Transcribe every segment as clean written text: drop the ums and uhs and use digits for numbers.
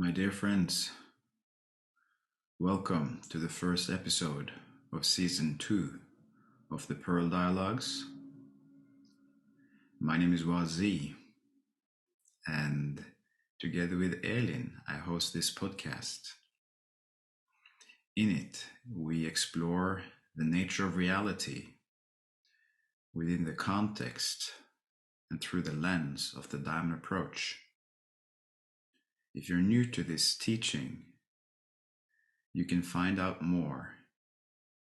My dear friends, welcome to the first episode of Season 2 of the Pearl Dialogues. My name is Wazee, and together with Elin, I host this podcast. In it, we explore the nature of reality within the context and through the lens of the diamond approach. If you're new to this teaching, you can find out more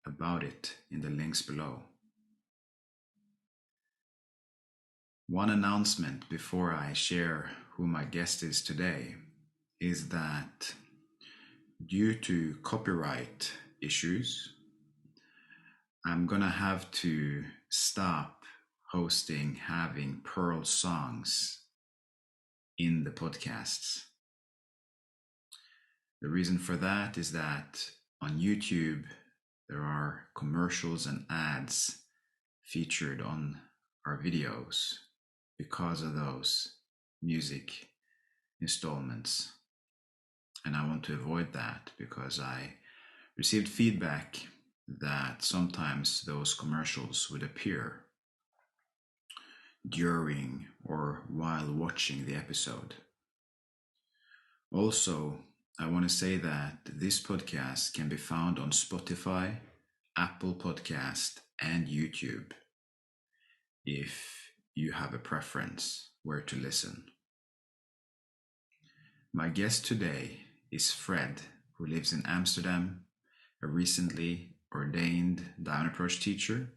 about it in the links below. One announcement before I share who my guest is today is that due to copyright issues, I'm gonna have to stop having Pearl songs in the podcasts. The reason for that is that on YouTube, there are commercials and ads featured on our videos because of those music installments. And I want to avoid that because I received feedback that sometimes those commercials would appear during or while watching the episode. Also, I want to say that this podcast can be found on Spotify, Apple Podcast, and YouTube if you have a preference where to listen. My guest today is Fred, who lives in Amsterdam, a recently ordained Diamond Approach teacher.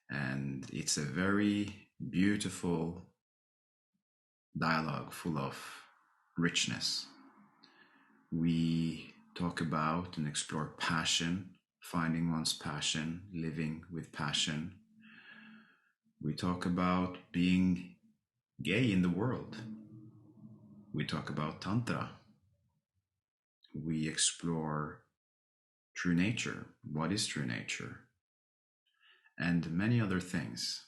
And it's a very beautiful dialogue full of richness. We talk about and explore passion, finding one's passion, living with passion. We talk about being gay in the world. We talk about Tantra. We explore true nature. What is true nature? And many other things.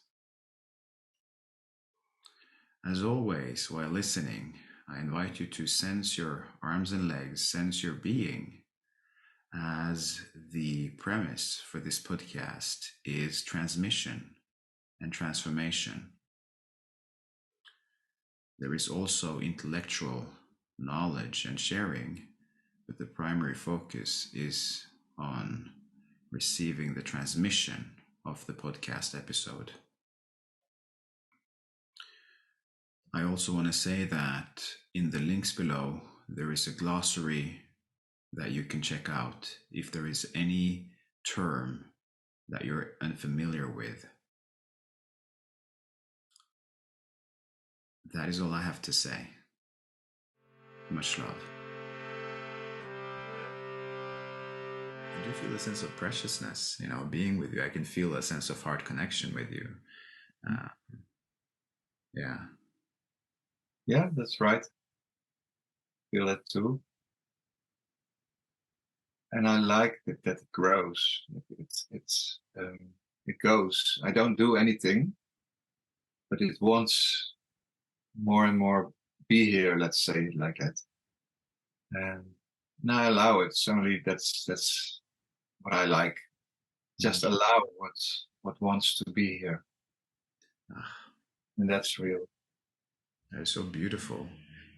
As always, while listening, I invite you to sense your arms and legs, sense your being, as the premise for this podcast is transmission and transformation. There is also intellectual knowledge and sharing, but the primary focus is on receiving the transmission of the podcast episode. I also want to say that in the links below, there is a glossary that you can check out if there is any term that you're unfamiliar with. That is all I have to say. Much love. I do feel a sense of preciousness, being with you. I can feel a sense of heart connection with you. Yeah. Yeah, that's right. Feel it too. And I like that it grows. It goes. I don't do anything, but it wants more and more be here. Let's say it like that. And now I allow it. Certainly, that's what I like. Just allow what wants to be here, and that's real. That is so beautiful.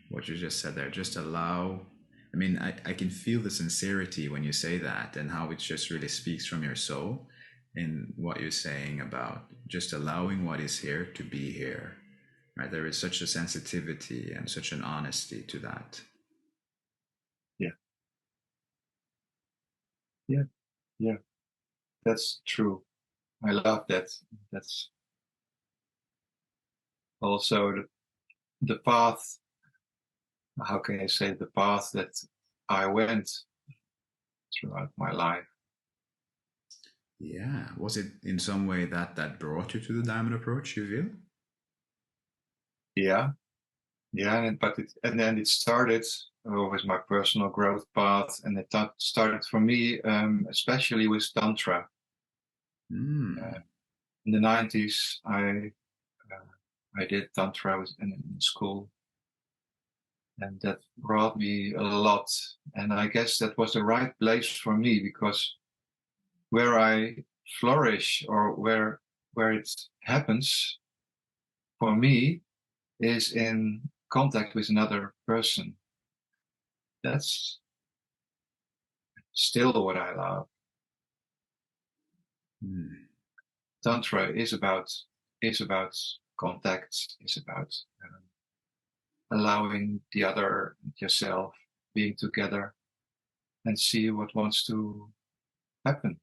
What you just said there. Just allow. I mean, I can feel the sincerity when you say that, and how it just really speaks from your soul in what you're saying about just allowing what is here to be here. Right? There is such a sensitivity and such an honesty to that. Yeah. That's true. I love that. That's also the path. How can I say the path that I went throughout my life? Yeah. Was it in some way that brought you to the diamond approach, you feel? Yeah. And then it started with my personal growth path, and it started for me, especially with Tantra. In the 90s, I did Tantra in school, And that brought me a lot. And I guess that was the right place for me, because where I flourish, or where it happens for me, is in contact with another person. That's still what I love. Tantra is about contact, is about allowing the other, yourself, being together and see what wants to happen.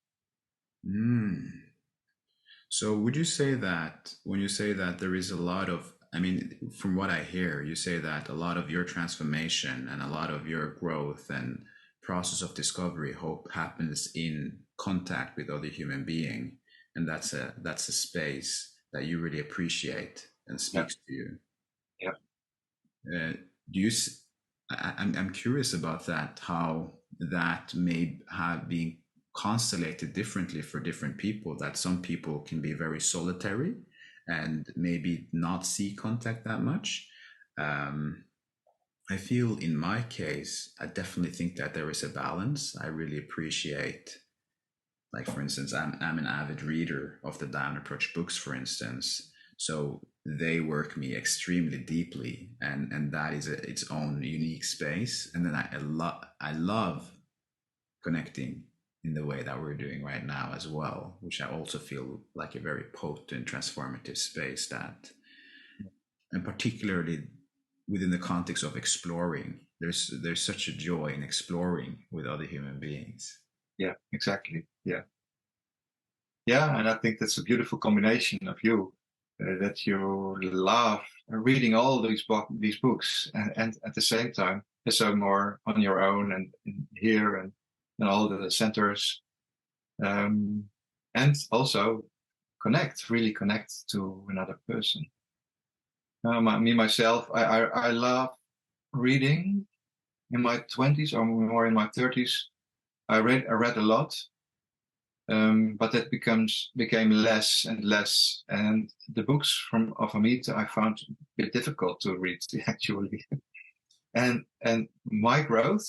So would you say that when you say that there is a lot of, I mean, from what I hear, you say that a lot of your transformation and a lot of your growth and process of discovery, hope, happens in contact with other human being, and that's a space that you really appreciate and Yeah. speaks to you. Yeah. Do you? I'm curious about that. How that may have been constellated differently for different people. That some people can be very solitary and maybe not see contact that much. I feel in my case, I definitely think that there is a balance. I really appreciate, like for instance, I'm an avid reader of the Down Approach books, for instance. So they work me extremely deeply, and that is its own unique space. And then I love connecting in the way that we're doing right now as well, which I also feel like a very potent transformative space, that, and particularly within the context of exploring, there's such a joy in exploring with other human beings. Yeah, exactly. Yeah. Yeah, and I think that's a beautiful combination of you, that you love reading all these books, and at the same time, so more on your own, and here, and all the centers, and also really connect to another person. Myself, I love reading. In my 20s, or more in my 30s, I read a lot. But that became less and less, and the books of Amita I found a bit difficult to read actually. and my growth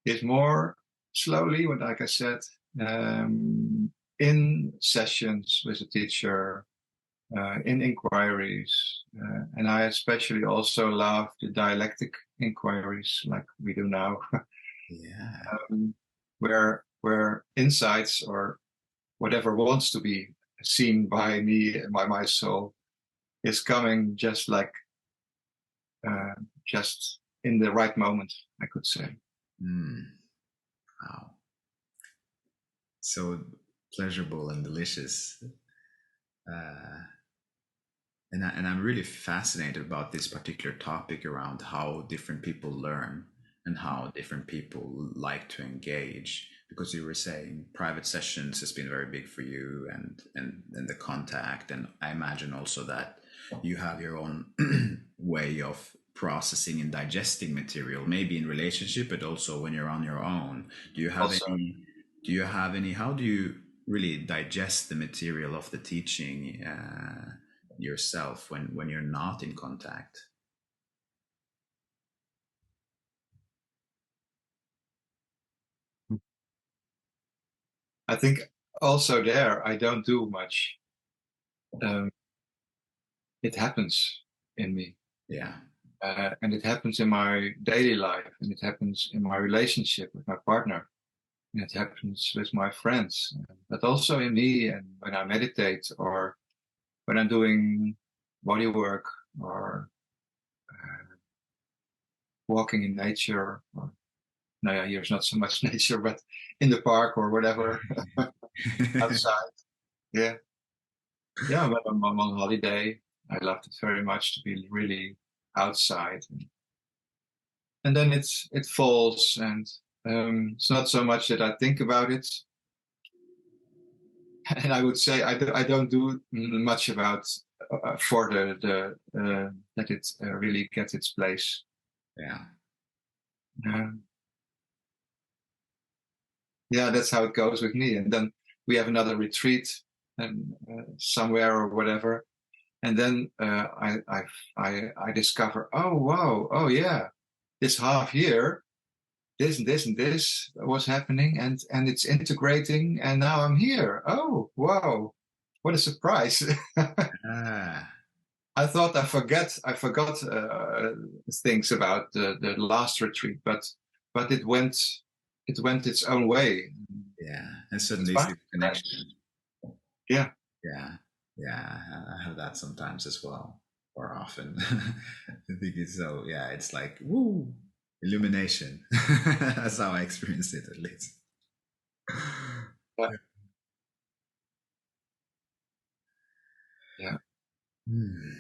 is more slowly, like I said, in sessions with a teacher, in inquiries, and I especially also love the dialectic inquiries like we do now. Yeah. Where insights, or whatever wants to be seen by me and by my soul, is coming just just in the right moment, I could say. Wow. So pleasurable and delicious. And I'm really fascinated about this particular topic around how different people learn and how different people like to engage, because you were saying private sessions has been very big for you, and the contact, and I imagine also that you have your own way of processing and digesting material, maybe in relationship, but also when you're on your own. Do you have Also, any how do you really digest the material of the teaching yourself when you're not in contact? I think also there I don't do much. It happens in me. Yeah. And it happens in my daily life, and it happens in my relationship with my partner, and it happens with my friends, but also in me, and when I meditate, or when I'm doing body work, or walking in nature, or no, yeah, here's not so much nature, but in the park or whatever, outside. Yeah. Yeah, when I'm on holiday, I love it very much to be really outside. And then it falls, and it's not so much that I think about it. And I would say I don't do much about for the that it really gets its place. Yeah. Yeah, that's how it goes with me. And then we have another retreat, and somewhere or whatever, and then I discover, oh wow, oh yeah, this half year, this and this and this was happening, and it's integrating, and now I'm here. Oh, wow, what a surprise! Ah, I thought I forgot things about the last retreat, but it went its own way. yeah. And It's suddenly you see fine. the connection. Yeah, Yeah, yeah. I have that sometimes as well, or often. I think it's so. Yeah, it's like woo, illumination. That's how I experience it, at least. yeah, yeah. Hmm.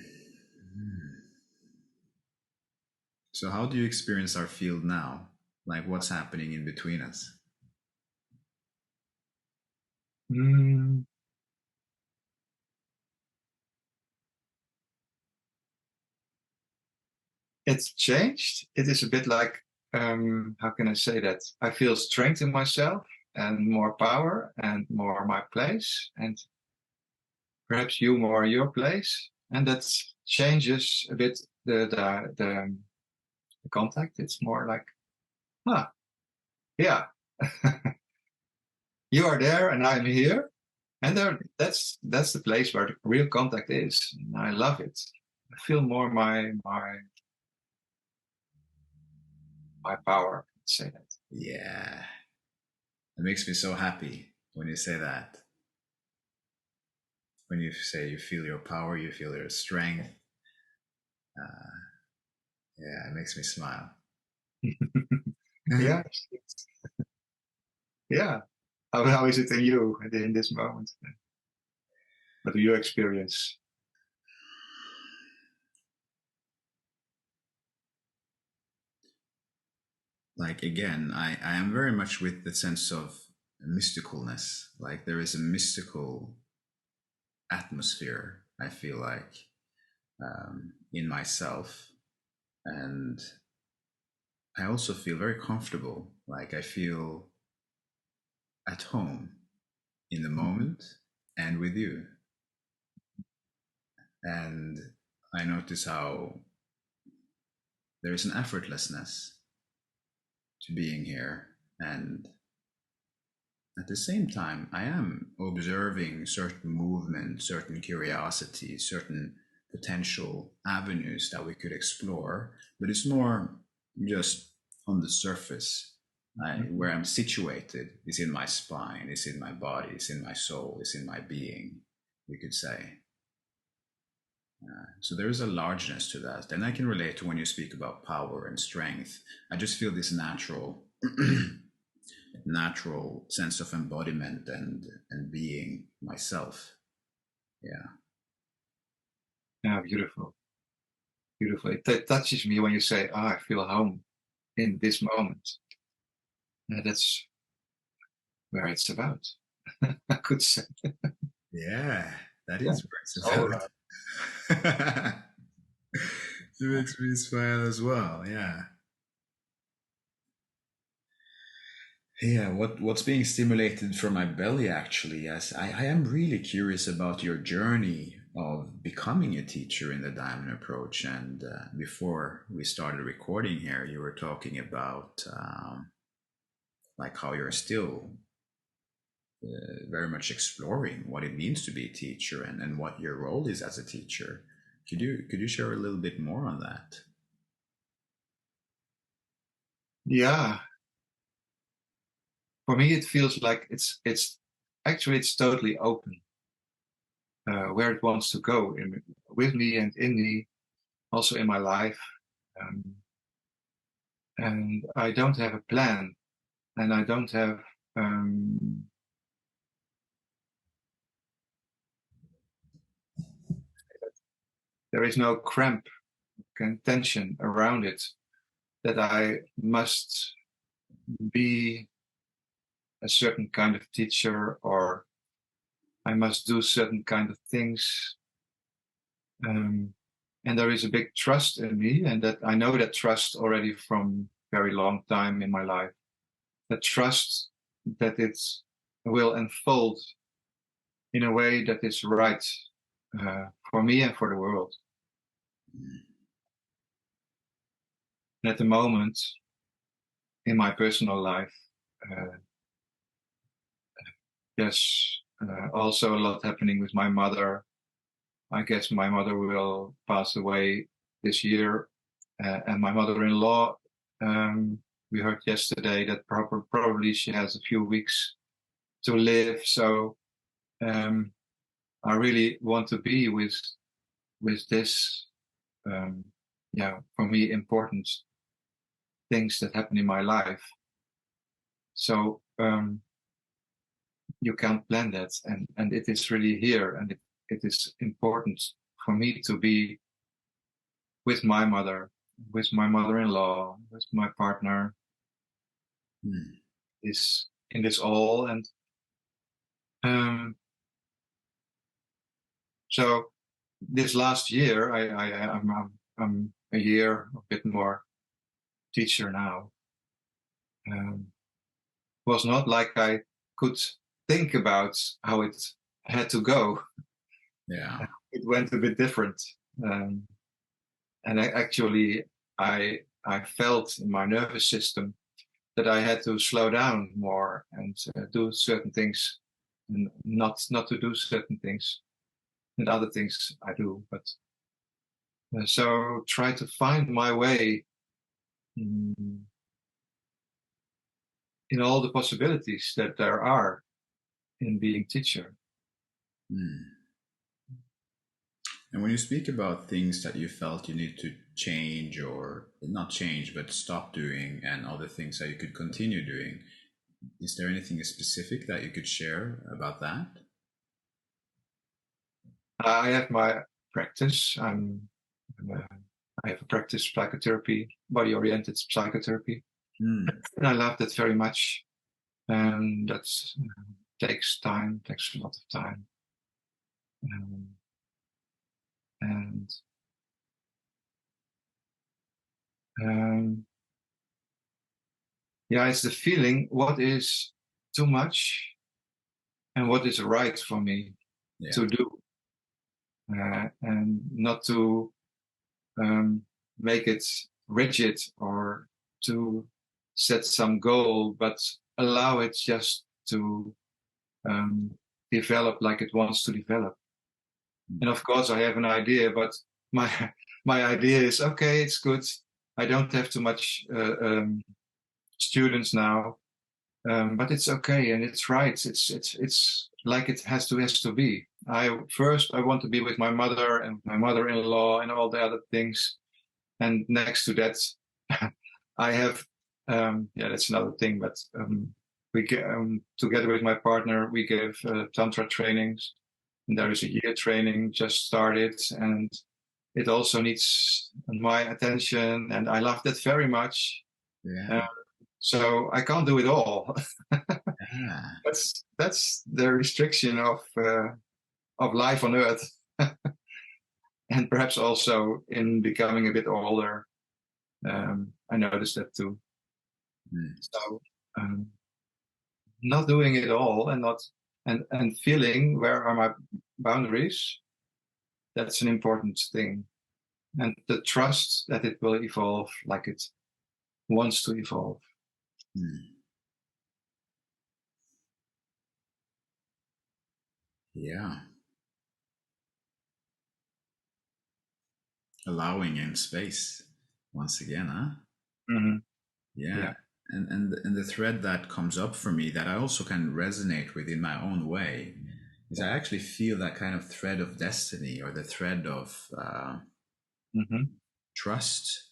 So, how do you experience our field now? Like, what's happening in between us? Mm, it's changed. It is a bit like, how can I say that? I feel strength in myself and more power and more my place, and perhaps you more your place, and that changes a bit the contact. It's more like, ah, yeah, you are there and I'm here, and there, that's the place where the real contact is. And I love it. I feel more my power. Let's say that. Yeah, it makes me so happy when you say that. When you say you feel your power, you feel your strength. Uh, yeah, it makes me smile. Yeah, yeah. How is it in you in this moment? What do you experience? Like again, I am very much with the sense of mysticalness. Like there is a mystical atmosphere, I feel like, in myself. And I also feel very comfortable. Like I feel at home in the moment and with you. And I notice how there is an effortlessness to being here. And at the same time, I am observing certain movement, certain curiosity, certain potential avenues that we could explore, but it's more just on the surface. Where I'm situated is in my spine, is in my body, is in my soul, is in my being, you could say. So there is a largeness to that. And I can relate to when you speak about power and strength. I just feel this natural sense of embodiment and being myself. Yeah. Yeah, beautiful, beautiful. It touches me when you say, "Oh, I feel home in this moment." That's where it's about. I could say, Yeah, that yeah, is where it's it's all about. about. It makes me smile as well. Yeah. Yeah, what's being stimulated from my belly actually, yes. I am really curious about your journey of becoming a teacher in the diamond approach. And before we started recording here, you were talking about like how you're still very much exploring what it means to be a teacher and what your role is as a teacher. Could you share a little bit more on that? Yeah, for me, it feels like it's actually it's totally open where it wants to go with me and in me, also in my life. Um, and I don't have a plan, and I don't have. Um, there is no cramp and tension around it that I must be a certain kind of teacher or I must do certain kind of things. And there is a big trust in me, and that I know that trust already from very long time in my life. The trust that it will unfold in a way that is right for me and for the world. And at the moment, in my personal life, there's also a lot happening with my mother. I guess my mother will pass away this year, and my mother-in-law, we heard yesterday that probably she has a few weeks to live. So I really want to be with this, for me, important things that happen in my life. So you can't plan that, and it is really here, and it is important for me to be with my mother, with my mother-in-law, with my partner, is in this all. And so this last year, I'm a year, a bit more teacher now. Was not like I could think about how it had to go. Yeah. It went a bit different. And actually, I felt in my nervous system that I had to slow down more and do certain things, and not to do certain things, and other things I do. But so try to find my way in all the possibilities that there are in being teacher. And when you speak about things that you felt you need to change, or not change, but stop doing, and other things that you could continue doing, is there anything specific that you could share about that? I have my practice. I have a practice psychotherapy, body-oriented psychotherapy. And I love that very much. And that takes time, takes a lot of time. It's the feeling what is too much and what is right for me to do, and not to make it rigid or to set some goal, but allow it just to develop like it wants to develop. And of course, I have an idea, but my idea is, okay, it's good. I don't have too much students now, but it's okay and it's right. It's like it has to be. I want to be with my mother and my mother-in-law and all the other things, and next to that, I have that's another thing. But we together with my partner, we give Tantra trainings. And there is a year training just started, and it also needs my attention, and I love that very much. So I can't do it all. That's the restriction of life on Earth, and perhaps also in becoming a bit older. I noticed that too. So not doing it all, and feeling where are my boundaries. That's an important thing, and the trust that it will evolve like it wants to evolve. Yeah. Allowing in space once again, huh? Yeah. And the thread that comes up for me that I also can resonate with in my own way is I actually feel that kind of thread of destiny, or the thread of trust.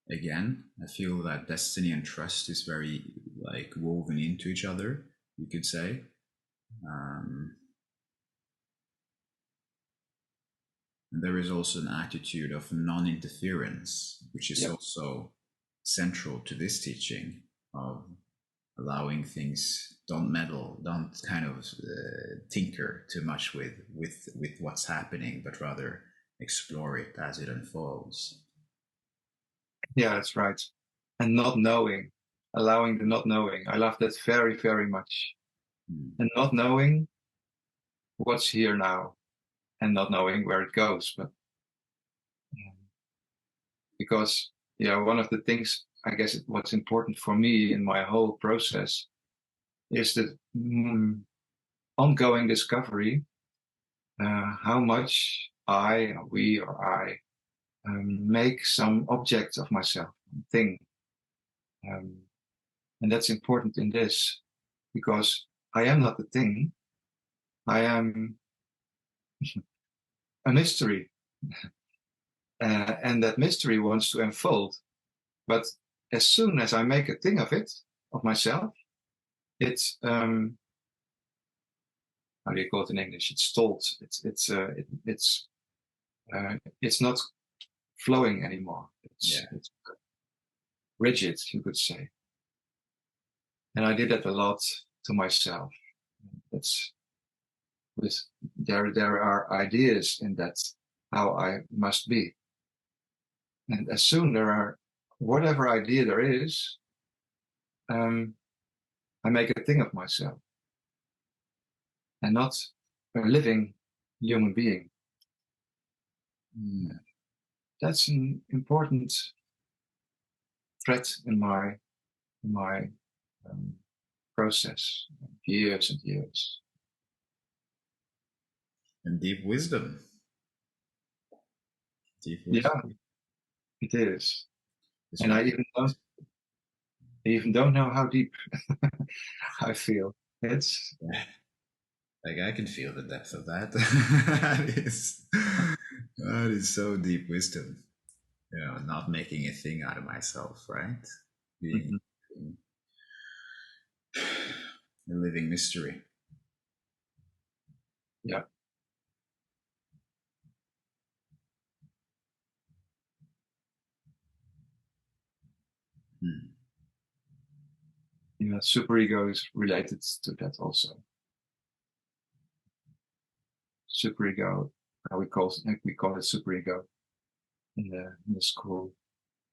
Again, I feel that destiny and trust is very like woven into each other, you could say. And there is also an attitude of non-interference, which is also central to this teaching of allowing things, don't meddle, don't kind of tinker too much with what's happening, but rather explore it as it unfolds. Yeah, that's right. And not knowing, allowing the not knowing. I love that very, very much. And not knowing what's here now, and not knowing where it goes. But because yeah, one of the things, I guess, what's important for me in my whole process is the ongoing discovery, how much we, or I make some object of myself, thing. Um, and that's important in this because I am not the thing. I am a mystery. And that mystery wants to unfold. But as soon as I make a thing of it, of myself, it's, how do you call it in English? It's stalled. It's not flowing anymore. It's rigid, you could say. And I did that a lot to myself. It's with there are ideas in that how I must be. And as soon there are whatever idea there is, I make a thing of myself and not a living human being. That's an important thread in my process, years and years. And deep wisdom. Yeah, it is. And I even don't know how deep I feel. It's like I can feel the depth of that. That is so deep wisdom. You know, not making a thing out of myself, right? Being a living mystery. Yeah. Yeah, superego is related to that also. Superego, we call it superego in the school.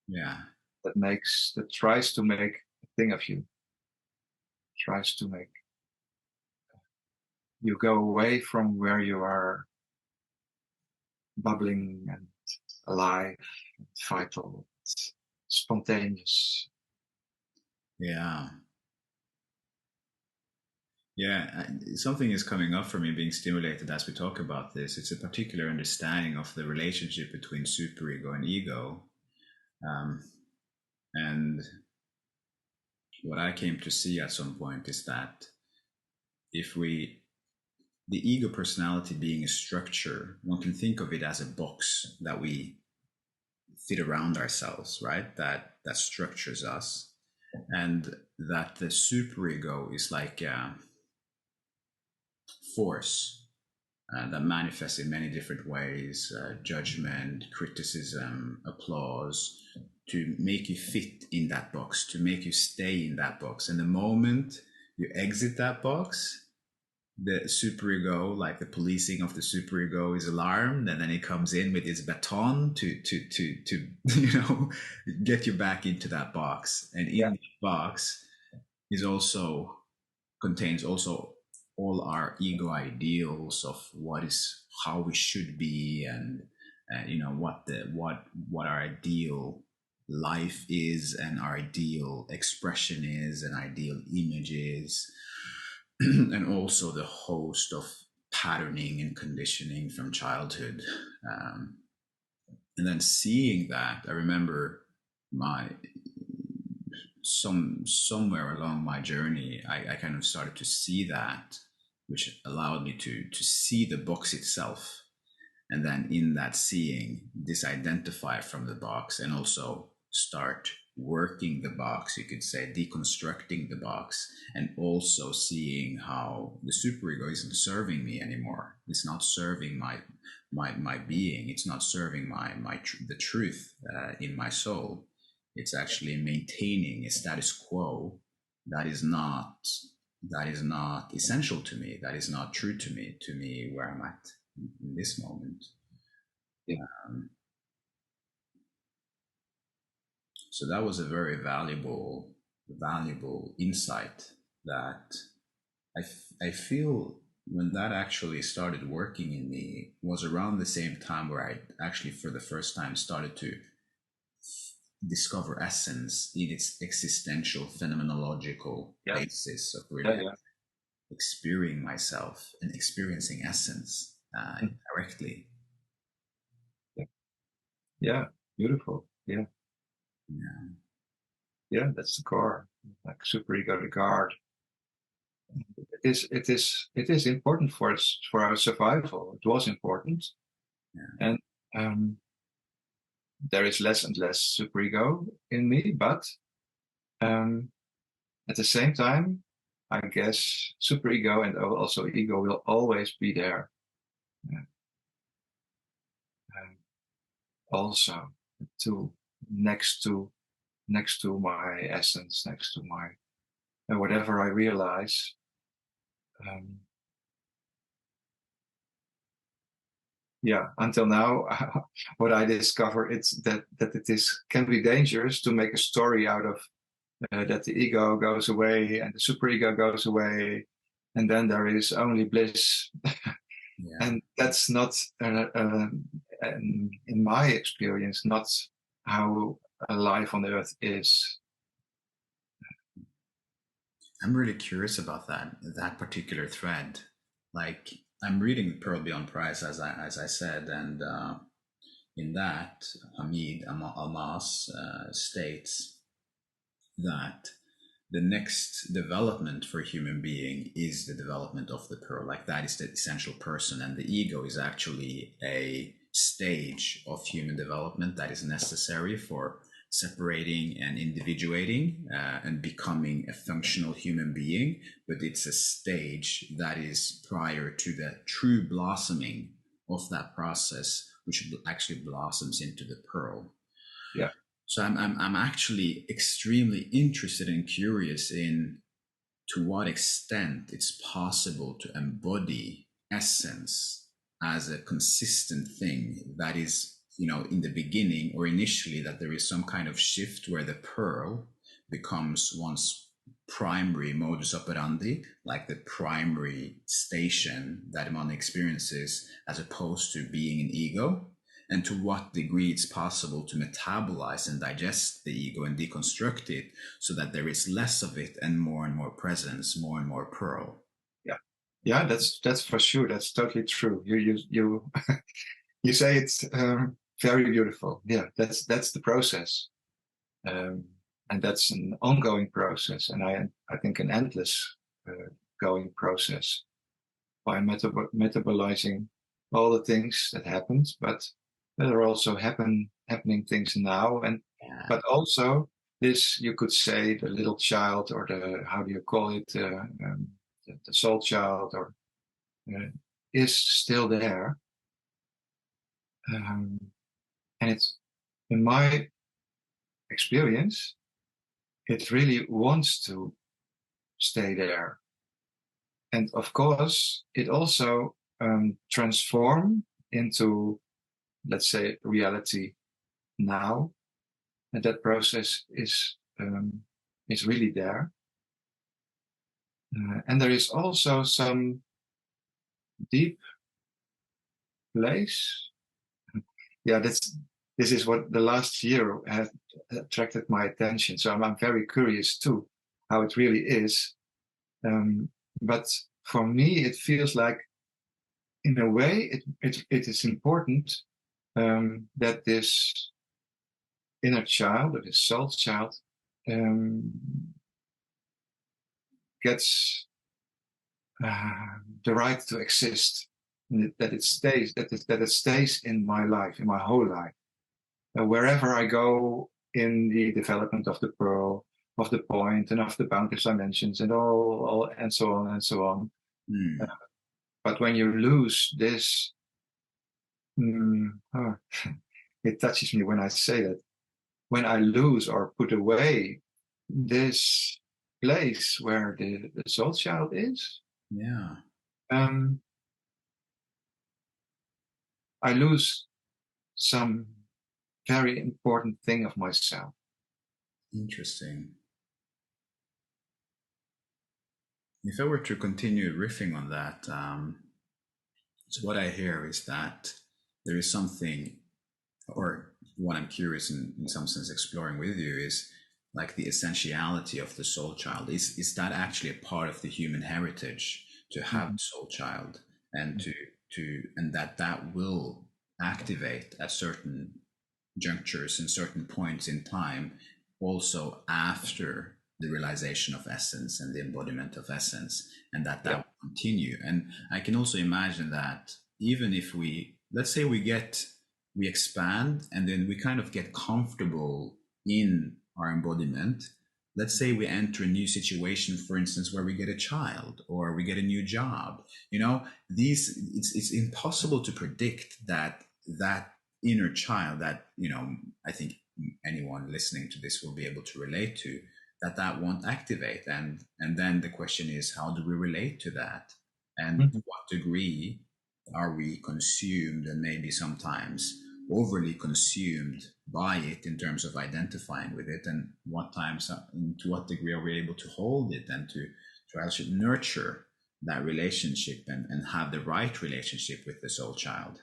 Yeah. That tries to make a thing of you. Tries to make you go away from where you are bubbling and alive, and vital, spontaneous. Yeah. Yeah, something is coming up for me being stimulated as we talk about this. It's a particular understanding of the relationship between superego and ego. And what I came to see at some point is that if we, the ego personality being a structure, one can think of it as a box that we fit around ourselves, right? That structures us. And that the superego is like a force that manifests in many different ways, judgment, criticism, applause, to make you fit in that box, to make you stay in that box. And the moment you exit that box, the superego, like the policing of the superego, is alarmed, and then it comes in with its baton to you know, get you back into that box. And in the box is also contains also all our ego ideals of how we should be, and you know, what our ideal life is, and our ideal expression is, and ideal image is. And also the host of patterning and conditioning from childhood. And then seeing that, I remember my somewhere along my journey, I kind of started to see that, which allowed me to see the box itself, and then in that seeing, disidentify from the box, and also start working the box, you could say, deconstructing the box, and also seeing how the superego isn't serving me anymore. It's not serving my being. It's not serving the truth in my soul. It's actually maintaining a status quo that is not essential to me. That is not true to me where I'm at in this moment. So that was a very valuable insight that I feel when that actually started working in me was around the same time where I actually for the first time started to discover essence in its existential phenomenological Yeah. basis of Yeah. really Yeah. experiencing myself and experiencing essence Mhm. directly. Yeah. Yeah. Beautiful. Yeah. Yeah. Yeah. That's the core. Like superego, the guard. It is important for us, for our survival. It was important, Yeah. and um, there is less and less superego in me, but um, at the same time, I guess superego and also ego will always be there. Uh, um, also, to next to next to my essence, next to my whatever I realize. Um, yeah, until now, what I discover it's that it is can be dangerous to make a story out of that the ego goes away and the superego goes away, and then there is only bliss. Yeah. And that's not, in my experience, not how a life on earth is. I'm really curious about that particular thread. Like I'm reading Pearl Beyond Price as I said, and in that Hamid Almas states that the next development for a human being is the development of the pearl. Like that is the essential person, and the ego is actually a stage of human development that is necessary for separating and individuating and becoming a functional human being. But it's a stage that is prior to the true blossoming of that process, which actually blossoms into the pearl. Yeah, So I'm actually extremely interested and curious in to what extent it's possible to embody essence as a consistent thing that is, in the beginning or initially, that there is some kind of shift where the pearl becomes one's primary modus operandi, like the primary station that one experiences, as opposed to being an ego, and to what degree it's possible to metabolize and digest the ego and deconstruct it so that there is less of it and more presence, more and more pearl. yeah, yeah. That's for sure. That's totally true. You you say it's very beautiful. Yeah, that's the process, um, and that's an ongoing process, and I think an endless going process by metabolizing all the things that happened, but there are also happening things now, and Yeah. but also this, you could say, the little child, or the, how do you call it, the soul child, or uh, is still there, um, and it's, in my experience, it really wants to stay there, and of course it also transform into, let's say, reality now, and that process is really there. And there is also some deep place. Yeah, this is what the last year has attracted my attention. So I'm very curious too how it really is. But for me, it feels like, in a way, it is important that this inner child, or this soul child, um, gets the right to exist, that it stays, that it stays in my life, in my whole life, wherever I go in the development of the pearl, of the point, and of the boundless dimensions, and all and so on and so on. Mm. But when you lose this, oh, it touches me when I say that. When I lose or put away this place where the soul child is, Yeah. um, I lose some very important thing of myself. Interesting. If I were to continue riffing on that, so what I hear is that there is something, or what I'm curious in some sense exploring with you is like the essentiality of the soul child. Is that actually a part of the human heritage to have Mhm. a soul child, and and that will activate at certain junctures and certain points in time, also after the realization of essence and the embodiment of essence, and that Yeah. will continue. And I can also imagine that even if we, let's say we expand and then we kind of get comfortable in our embodiment. Let's say we enter a new situation, for instance, where we get a child or we get a new job. These it's impossible to predict that inner child that I think anyone listening to this will be able to relate to, that won't activate. And then the question is, how do we relate to that, and to Mhm. what degree are we consumed, and maybe sometimes overly consumed by it in terms of identifying with it, and what times to what degree are we able to hold it and to actually nurture that relationship, and have the right relationship with the soul child.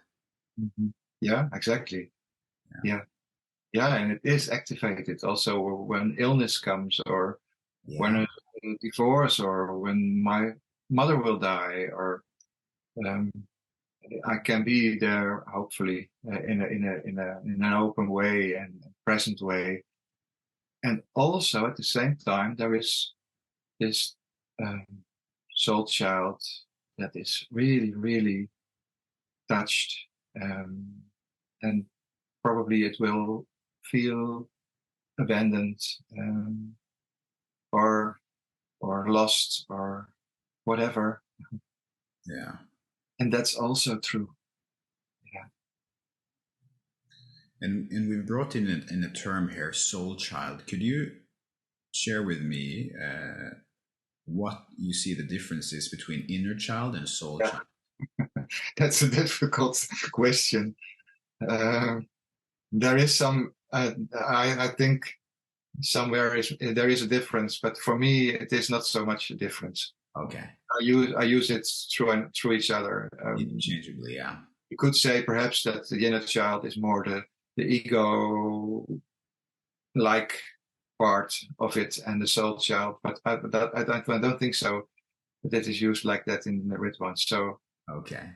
Mhm. Yeah, exactly. Yeah. Yeah. Yeah, and it is activated also when illness comes, or when Yeah. a divorce, or when my mother will die, or um, I can be there, hopefully, in an open way and present way. And also at the same time, there is this um, soul child that is really, really touched, um, and probably it will feel abandoned, um, or lost, or whatever. Yeah. And that's also true. Yeah. And we've brought in a term here, soul child. Could you share with me what you see the differences between inner child and soul Yeah. child? That's a difficult question. Um, there is some, I think there is a difference, but for me, it is not so much a difference. Okay. I use it through each other. Interchangeably, yeah. You could say perhaps that the inner child is more the ego like part of it, and the soul child, but I don't think so. That is used like that in the ritual. So Okay.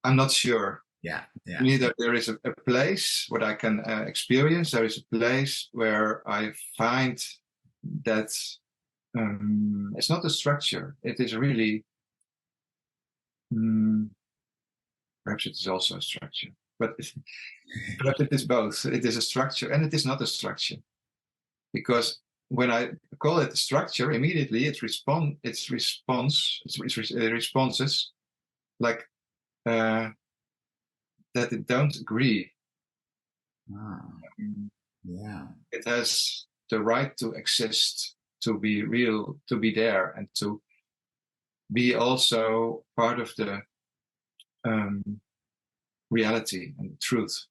I'm not sure. Yeah. Yeah. Neither there is a place where I can experience. There is a place where I find that it's not a structure. It is really, um, perhaps it is also a structure, but perhaps it is both. It is a structure and it is not a structure, because when I call it a structure, immediately its responses like uh, that it don't agree. Ah, Mm. yeah. It has the right to exist, to be real, to be there, and to be also part of the um, reality and the truth.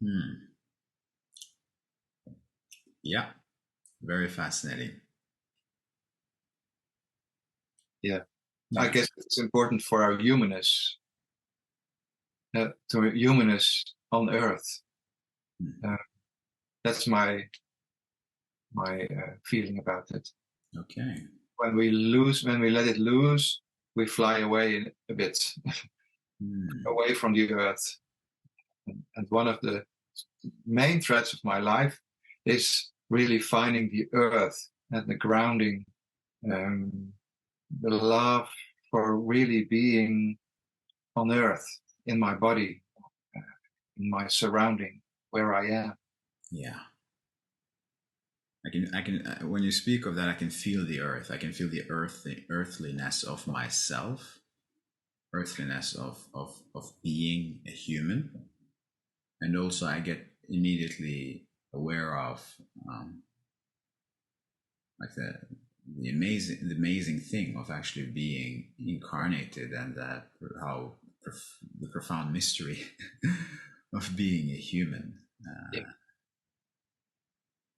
Hmm. Yeah. Very fascinating. Yeah, I Yeah. guess it's important for our humanness, to humanness on Earth. Hmm. Uh, that's my feeling about it. Okay. When we let it loose, we fly away a bit, Hmm. away from the Earth. And one of the main threads of my life is really finding the Earth and the grounding, um, the love for really being on Earth, in my body, in my surrounding, where I am. Yeah. When you speak of that, I can feel the earth. I can feel the earthliness of myself, earthliness of being a human. And also I get immediately aware of um, like the amazing thing of actually being incarnated, and that how the profound mystery of being a human. Yeah, Uh,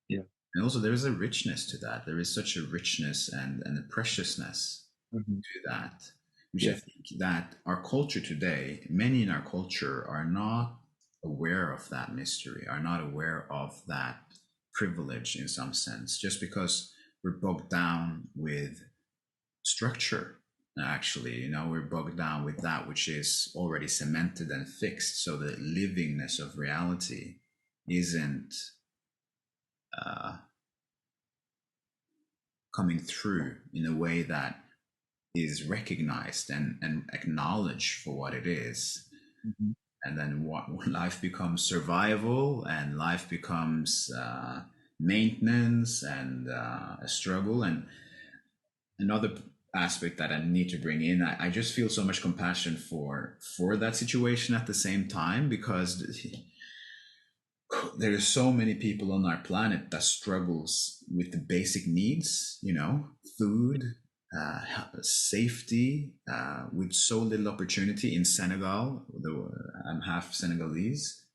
yeah. and also there is a richness to that. There is such a richness and a preciousness Hmm. to that, which I Yeah. think that our culture today, many in our culture are not. aware of that mystery, are not aware of that privilege in some sense, just because we're bogged down with structure. Actually, we're bogged down with that which is already cemented and fixed, so the livingness of reality isn't coming through in a way that is recognized and acknowledged for what it is. Mm-hmm. And then what life becomes survival, and life becomes maintenance and a struggle. And another aspect that I need to bring in, I just feel so much compassion for that situation at the same time, because there's so many people on our planet that struggles with the basic needs, food, safety, with so little opportunity. In Senegal, though I'm half Senegalese,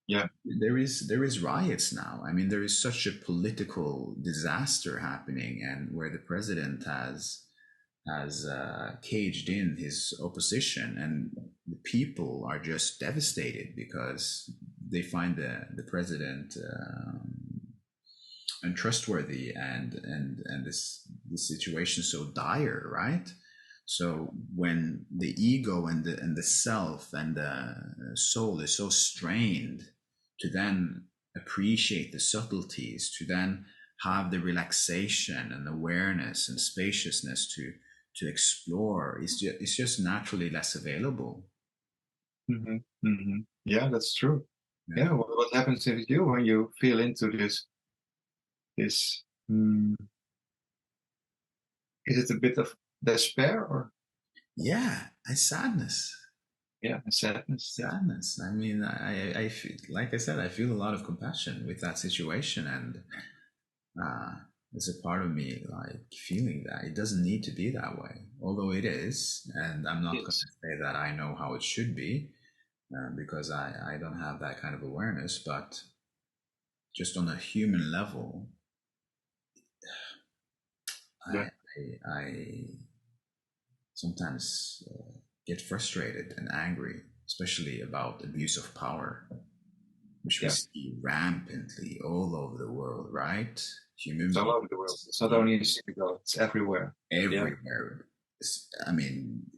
Yeah. there is riots now. I mean, there is such a political disaster happening, and where the president has caged in his opposition, and the people are just devastated because they find the president untrustworthy, and this situation so dire, right? So when the ego and the self and the soul is so strained to then appreciate the subtleties, to then have the relaxation and awareness and spaciousness to explore, it's just naturally less available. Mm-hmm. Mm-hmm. Yeah, that's true. Yeah. Yeah. What happens with you when you feel into this? Mm, is it a bit of despair or? Yeah, it's sadness. Yeah, sadness. Yeah. Sadness. I mean, I feel, like I said, I feel a lot of compassion with that situation, and there's a part of me like feeling that it doesn't need to be that way, although it is, and I'm not going Yes. to say that I know how it should be, because I don't have that kind of awareness, but just on a human level, Yeah. I sometimes get frustrated and angry, especially about abuse of power, which we Yeah. see rampantly all over the world, right? Human It's all beings over the world. It's not only in Senegal. It's everywhere. Yeah. everywhere. I mean,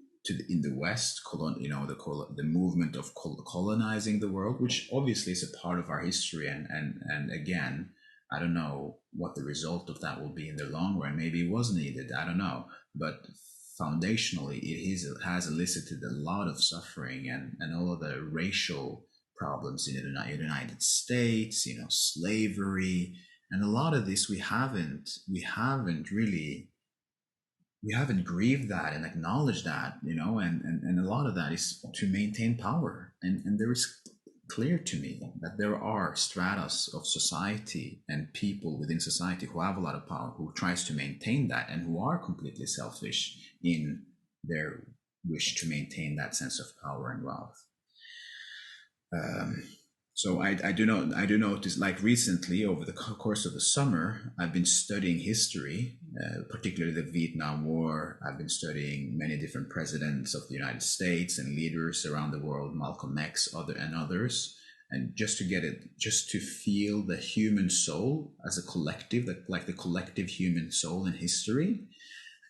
in the West, the movement of colonizing the world, which obviously is a part of our history, and again, I don't know what the result of that will be in the long run. Maybe it was needed. I don't know, but foundationally, has elicited a lot of suffering, and all of the racial problems in the United States. Slavery, and a lot of this we haven't grieved that and acknowledged that, and a lot of that is to maintain power. And there is clear to me that there are stratas of society and people within society who have a lot of power, who tries to maintain that, and who are completely selfish in their wish to maintain that sense of power and wealth. So I do notice, like recently over the course of the summer, I've been studying history, particularly the Vietnam War. I've been studying many different presidents of the United States and leaders around the world, Malcolm X, others, and just to feel the human soul as a collective, like the collective human soul in history,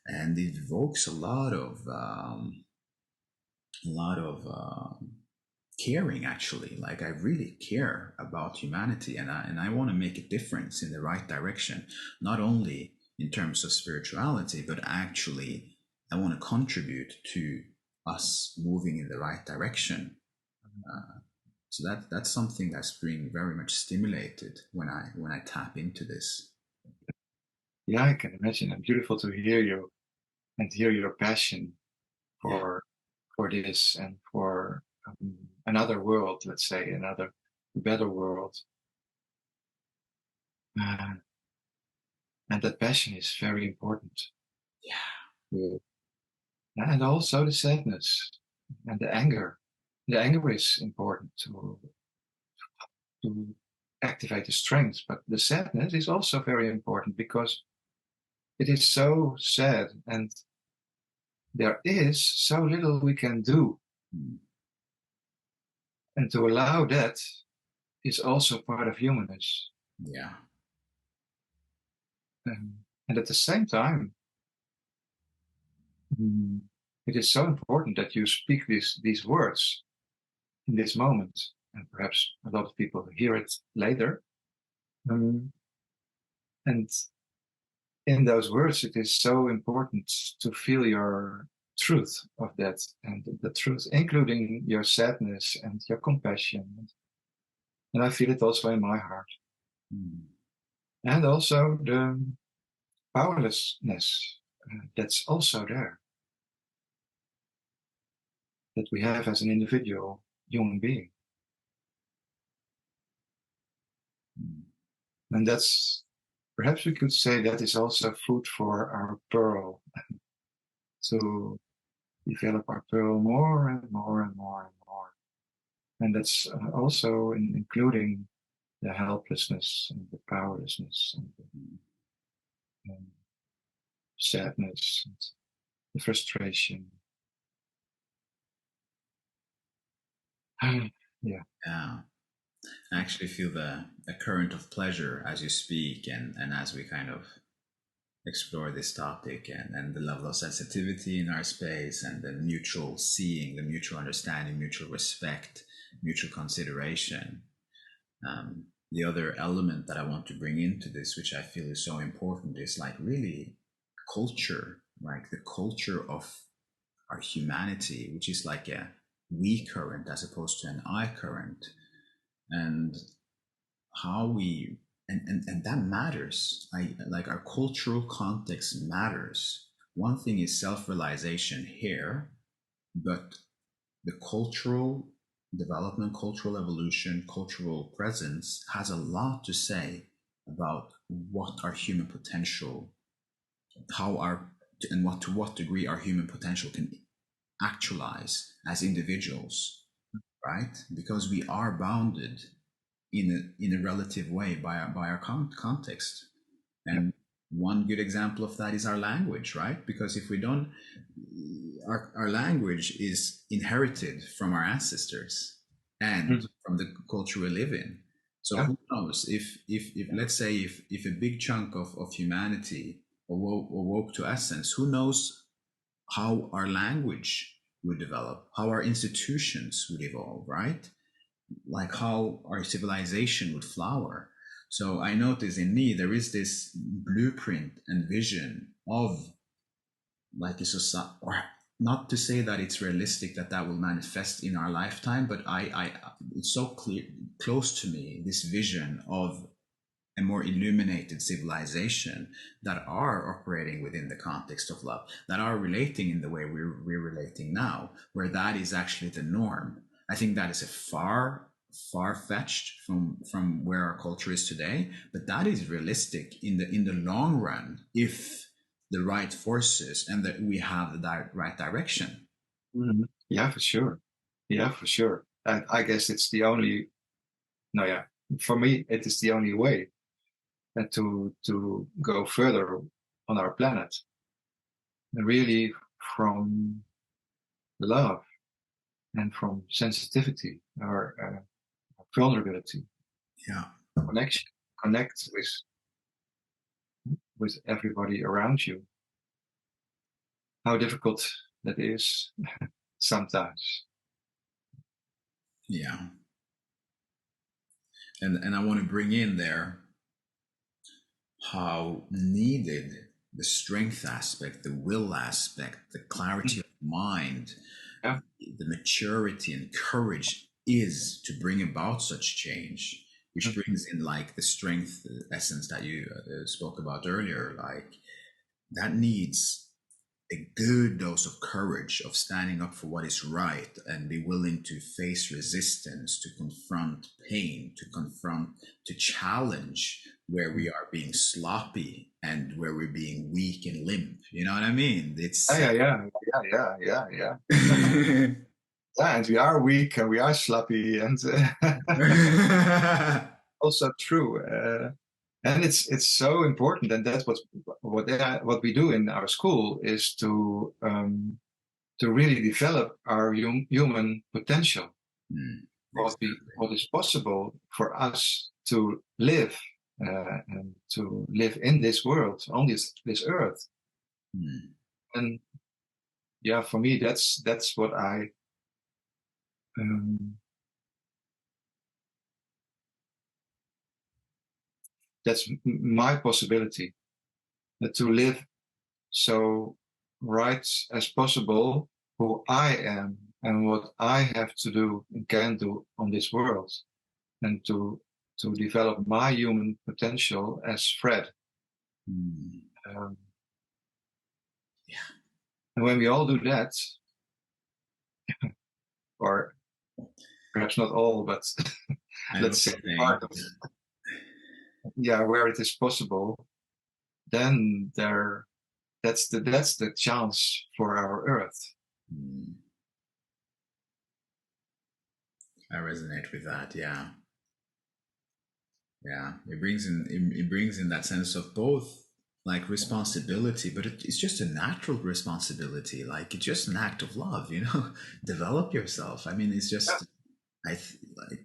and it evokes a lot of caring. Actually, like, I really care about humanity, and I want to make a difference in the right direction, not only in terms of spirituality, but actually I want to contribute to us moving in the right direction. So that's something that's being very much stimulated when I tap into this. Yeah, I can imagine. And beautiful to hear you and hear your passion Yeah. for this and for another world, let's say, another better world. And that passion is very important. Yeah. And also the sadness and the anger. The anger is important to activate the strength, but the sadness is also very important because it is so sad and there is so little we can do. Mm. And to allow that is also part of humanness. Yeah. And at the same time, it is so important that you speak these words in this moment, and perhaps a lot of people hear it later. And in those words, it is so important to feel your truth of that, and the truth, including your sadness and your compassion. And I feel it also in my heart. And also the powerlessness that's also there, that we have as an individual human being. And that's, perhaps we could say, that is also food for our pearl, to develop our pearl more and more and more and more. And that's also including the helplessness and the powerlessness and the sadness and the frustration. Yeah. Yeah. I actually feel the current of pleasure as you speak, and as we kind of explore this topic, and the level of sensitivity in our space, and the mutual seeing, the mutual understanding, mutual respect, mutual consideration. The other element that I want to bring into this, which I feel is so important, is like really culture, like the culture of our humanity, which is like a we current as opposed to an I current, and how we and that matters. Like our cultural context matters. One thing is self-realization here, but the cultural development, cultural evolution, cultural presence has a lot to say about what our human potential, how our, and what to what degree our human potential can actualize as individuals, right? Because we are bounded in a relative way by our context. And one good example of that is our language, right? Because if we don't, our language is inherited from our ancestors and from the culture we live in. So who knows if let's say if a big chunk of humanity awoke to essence, who knows how our language would develop, how our institutions would evolve, right? Like how our civilization would flower. So I notice in me there is this blueprint and vision of like a society, or not to say that it's realistic that that will manifest in our lifetime, but I it's so clear, close to me, this vision of a more illuminated civilization that are operating within the context of love, that are relating in the way we're relating now, where that is actually the norm. I think that is a far-fetched from where our culture is today, but that is realistic in the long run if the right forces and that we have the right direction. Yeah, for sure. Yeah, for sure. And I guess it's the only, for me, it is the only way to go further on our planet. And really from love and from sensitivity or vulnerability. Yeah. Connection. Connect with everybody around you. How difficult that is sometimes. Yeah. And I want to bring in there how needed the strength aspect, the will aspect, the clarity of mind, the maturity and courage is to bring about such change, which brings in like the strength, the essence that you spoke about earlier. Like that needs a good dose of courage, of standing up for what is right and be willing to face resistance, to confront pain, to challenge where we are being sloppy and where we're being weak and limp. You know what I mean? It's yeah. And we are weak and we are sloppy and also true. And it's so important, and that's what we do in our school is to really develop our human potential. what is possible for us to live and to live in this world, on this earth. And yeah, for me, that's what I that's my possibility, to live so right as possible who I am and what I have to do and can do on this world, and to develop my human potential as Fred. And when we all do that, or perhaps not all, but let's say part of it, where it is possible, then that's the chance for our Earth. I resonate with that. Yeah. It brings in that sense of both like responsibility, but it's just a natural responsibility. Like it's just an act of love, develop yourself. I mean, it's just, like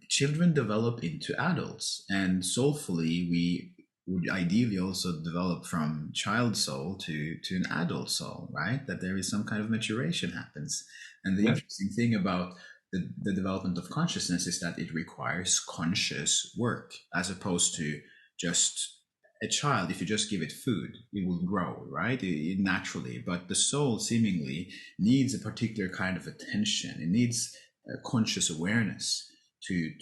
children develop into adults, and soulfully we would ideally also develop from child soul to an adult soul, right? That there is some kind of maturation happens. And the interesting thing about the development of consciousness is that it requires conscious work, as opposed to just a child. If you just give it food, it will grow, right? Naturally. But the soul seemingly needs a particular kind of attention. It needs conscious awareness to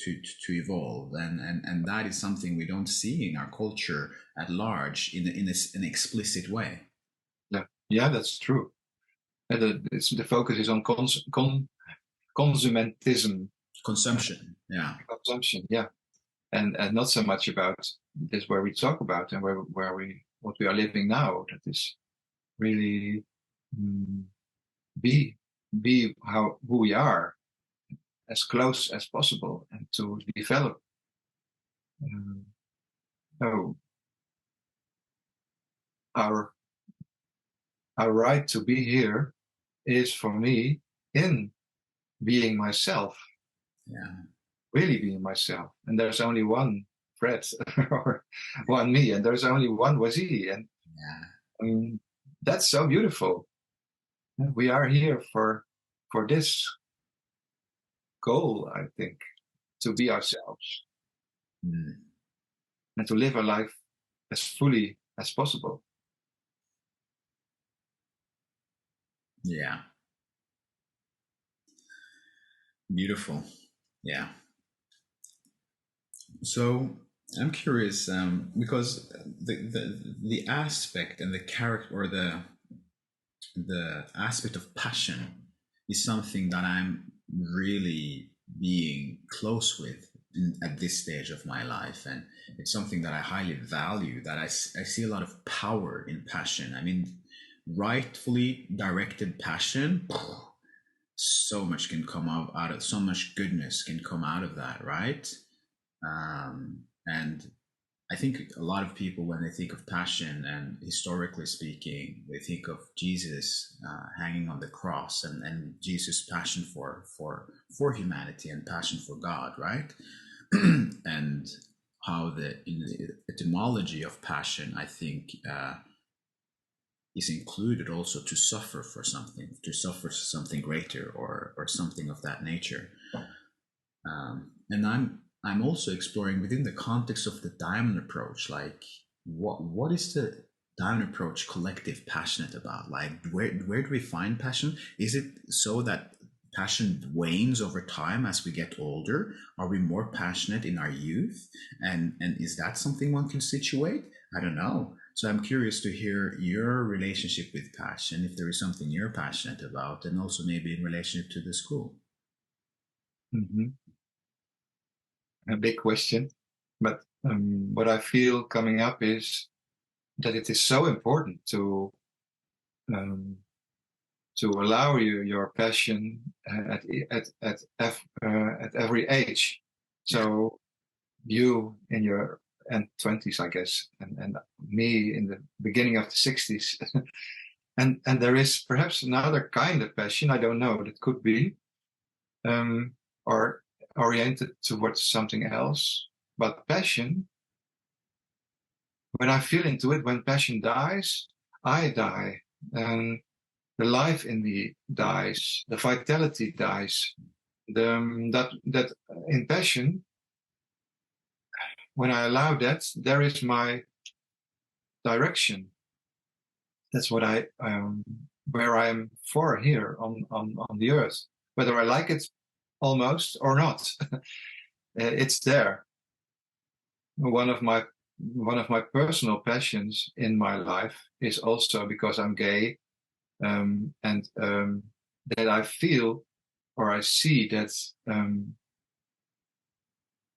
evolve, and that is something we don't see in our culture at large in an explicit way. Yeah, that's true. The focus is on consumentism, consumption, and not so much about this where we talk about and where what we are living now. That is really be who we are, as close as possible, and to develop. Our right to be here is, for me, in being myself. Really being myself. And there's only one Fred or one me, and there's only one Wazee. And that's so beautiful. We are here for this goal, I think, to be ourselves and to live our life as fully as possible. Yeah. Beautiful. Yeah. So I'm curious, because the aspect and the character, or the aspect of passion is something that I'm really being close with at this stage of my life, and it's something that I highly value. That I see a lot of power in passion. I mean, rightfully directed passion. So much can come out of, so much goodness can come out of that, right? And I think a lot of people, when they think of passion, and historically speaking, they think of Jesus hanging on the cross, and Jesus' passion for humanity and passion for God, right? And how the etymology of passion, I think, is included also to suffer for something greater, or something of that nature. And I'm also exploring within the context of the diamond approach, like what is the diamond approach collective passionate about? Like where do we find passion? Is it so that passion wanes over time as we get older? Are we more passionate in our youth? And is that something one can situate? I don't know. So I'm curious to hear your relationship with passion, if there is something you're passionate about, and also maybe in relationship to the school. A big question, but what I feel coming up is that it is so important to allow your passion at every age. So you in your 20s, I guess, and me in the beginning of the 60s. and there is perhaps another kind of passion, I don't know, that could be, or oriented towards something else. But passion, when I feel into it, when passion dies, I die. And the life in me dies, the vitality dies. That in passion, when I allow that, there is my direction. That's what where I am for here on the earth. Whether I like it almost or not, it's there. One of my personal passions in my life is also because I'm gay, and that I feel or I see that, and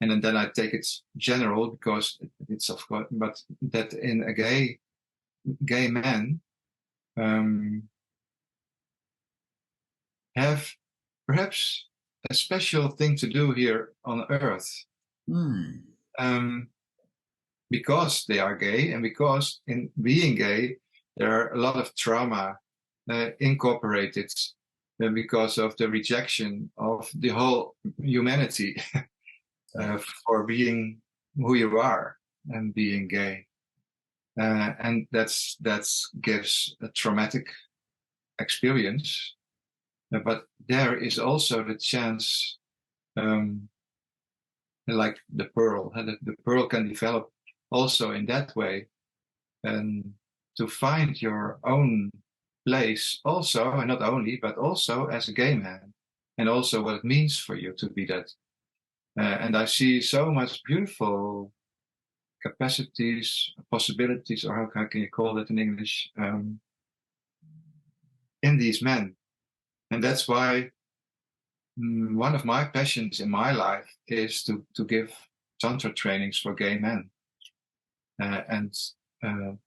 then I take it general because it's of course, but that in a gay man have perhaps a special thing to do here on earth. Because they are gay, and because in being gay there are a lot of trauma incorporated because of the rejection of the whole humanity for being who you are and being gay, and that gives a traumatic experience. But there is also the chance, like the pearl, the pearl can develop also in that way, and to find your own place also, and not only, but also as a gay man, and also what it means for you to be that. And I see so much beautiful capacities, possibilities, or how can you call it in English, in these men. And that's why one of my passions in my life is to give Tantra trainings for gay men, and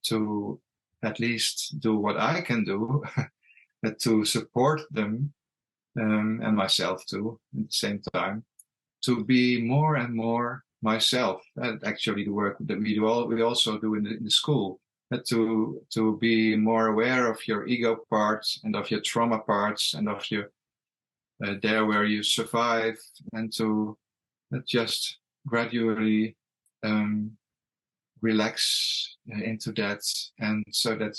to at least do what I can do to support them, and myself too at the same time, to be more and more myself. And actually the work that we also do in the school, to be more aware of your ego parts and of your trauma parts and of your there where you survive, and to just gradually relax into that, and so that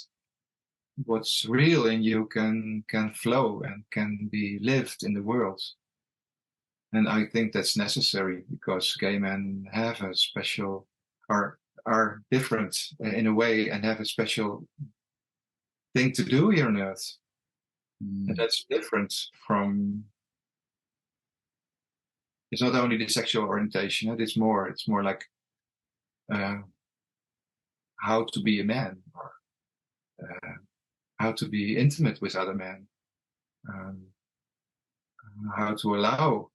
what's real in you can flow and can be lived in the world. And I think that's necessary because gay men have a special, are different in a way, and have a special thing to do here on earth. And that's different from, it's not only the sexual orientation, it's more like how to be a man, or how to be intimate with other men, how to allow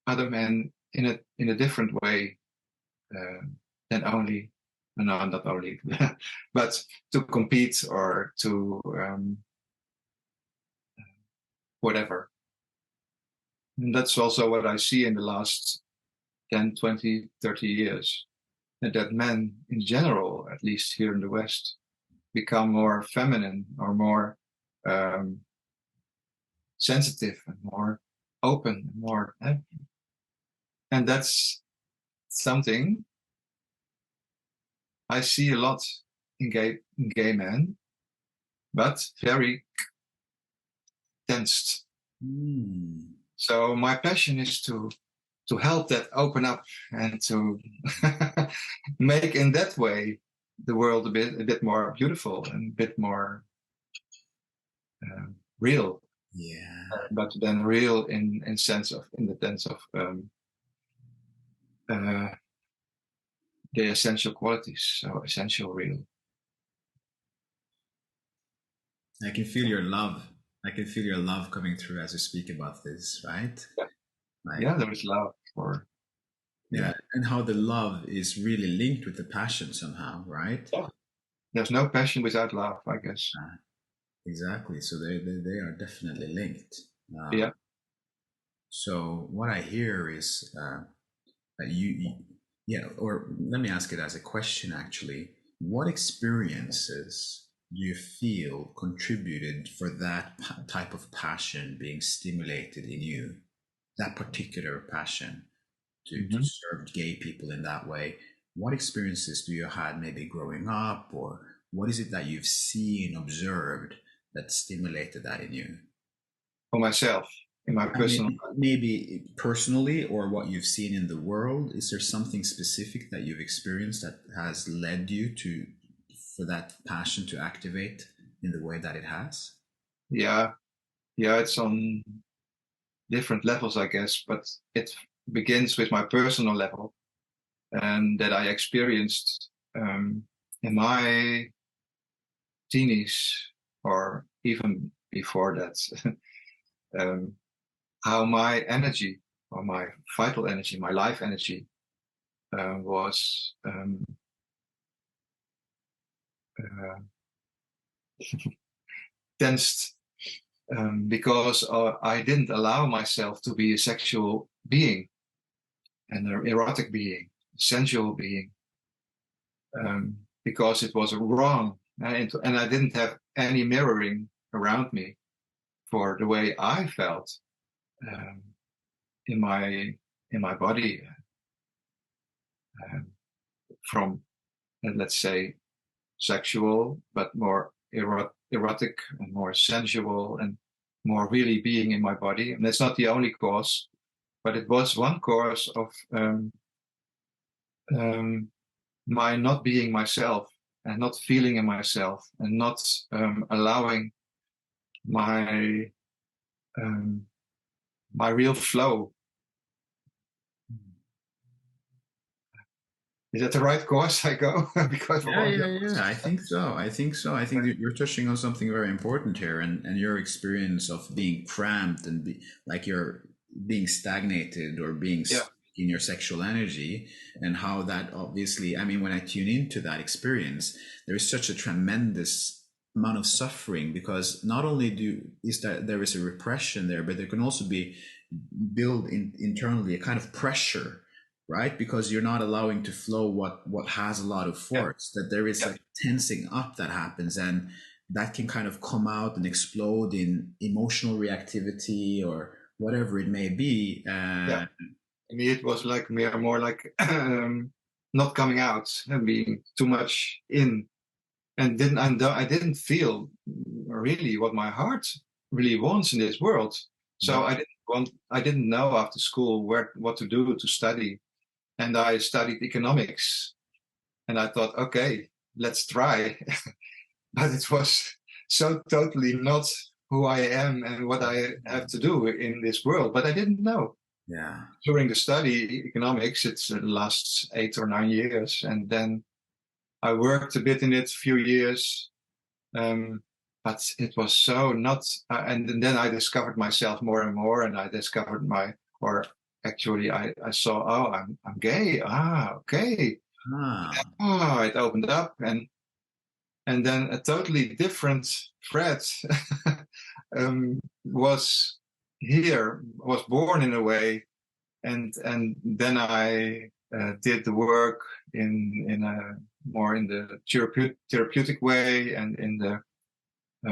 other men in a different way than only, no, not only, but to compete or to whatever. And that's also what I see in the last 10, 20, 30 years, that men in general, at least here in the West, become more feminine or more sensitive and more open, more, and that's something I see a lot in gay men, but very tensed. So my passion is to help that open up, and to make in that way the world a bit more beautiful and a bit more real. Yeah. But then real in the sense of the essential qualities. So essential, real. I can feel your love. I can feel your love coming through as you speak about this, right? Yeah, Like, yeah, there is love for. Yeah, and how the love is really linked with the passion somehow, right? Yeah. There's no passion without love, I guess. Exactly. So they are definitely linked. Yeah. So what I hear is that yeah, or let me ask it as a question actually. What experiences do you feel contributed for that type of passion being stimulated in you? that particular passion to Mm-hmm. serve gay people in that way. What experiences do you had maybe growing up, or what is it that you've seen, observed that stimulated that in you? For myself, in my personal. Maybe personally, or what you've seen in the world. Is there something specific that you've experienced that has led you to for that passion to activate in the way that it has? Yeah, yeah, it's on different levels, I guess, but it begins with my personal level, and that I experienced in my teenies, or even before that, um, how my energy, or my vital energy, my life energy, was uh, tensed, because I didn't allow myself to be a sexual being and an erotic being, sensual being, because it was wrong, and I didn't have any mirroring around me for the way I felt um, in my body, um, from let's say sexual, but more erotic and more sensual and more really being in my body. And that's not the only cause, but it was one cause of um, my not being myself and not feeling in myself and not allowing my um, my real flow. Is that the right course I go? Because for Yeah, one, yeah, yeah. I think so. I think so. I think that you're touching on something very important here, and your experience of being cramped and like you're being stagnated or being yeah, stuck in your sexual energy, and how that obviously. I mean, when I tune into that experience, there is such a tremendous amount of suffering because not only is that there is a repression there, but there can also be build internally a kind of pressure, right? Because you're not allowing to flow what has a lot of yeah, force, that there is yeah, like tensing up that happens, and that can kind of come out and explode in emotional reactivity or whatever it may be. yeah. For me, it was like more like not coming out and being too much in, and I didn't feel really what my heart really wants in this world. So I didn't know after school what to do to study, and I studied economics, and I thought, okay, let's try, but it was so totally not who I am and what I have to do in this world. But I didn't know. Yeah. During the study economics, it's the last 8 or 9 years, and then I worked a bit in it, a few years, but it was so not. And then I discovered myself more and more, and I discovered or actually, I saw, oh, I'm gay. Ah, okay. Ah. Oh, it opened up, and then a totally different thread was was born in a way, and then I did the work in a more in the therapeutic way and in the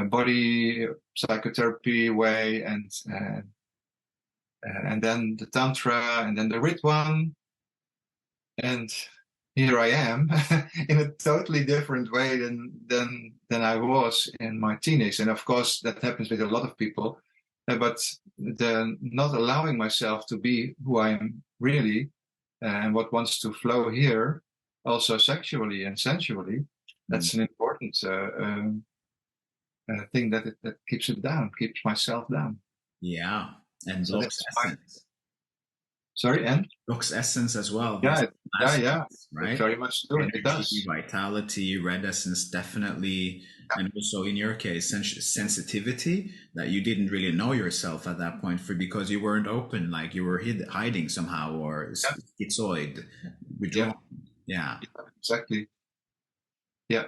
body psychotherapy way, and then the Tantra, and then the Rit and here I am in a totally different way than I was in my teenage. And of course, that happens with a lot of people. But the not allowing myself to be who I am really, and what wants to flow here, also sexually and sensually, Mm. that's an important thing that keeps it down, keeps myself down. Yeah. And So blocks that's my essence. sorry, and Blocks essence as well. There's yeah, yeah, aspects, it right? very much do. It Energy, does. vitality, red essence, definitely. And also in your case, sensitivity that you didn't really know yourself at that point for because you weren't open, like you were hiding somehow or Yeah, schizoid, yeah, withdrawn. Yeah. yeah, exactly. Yeah.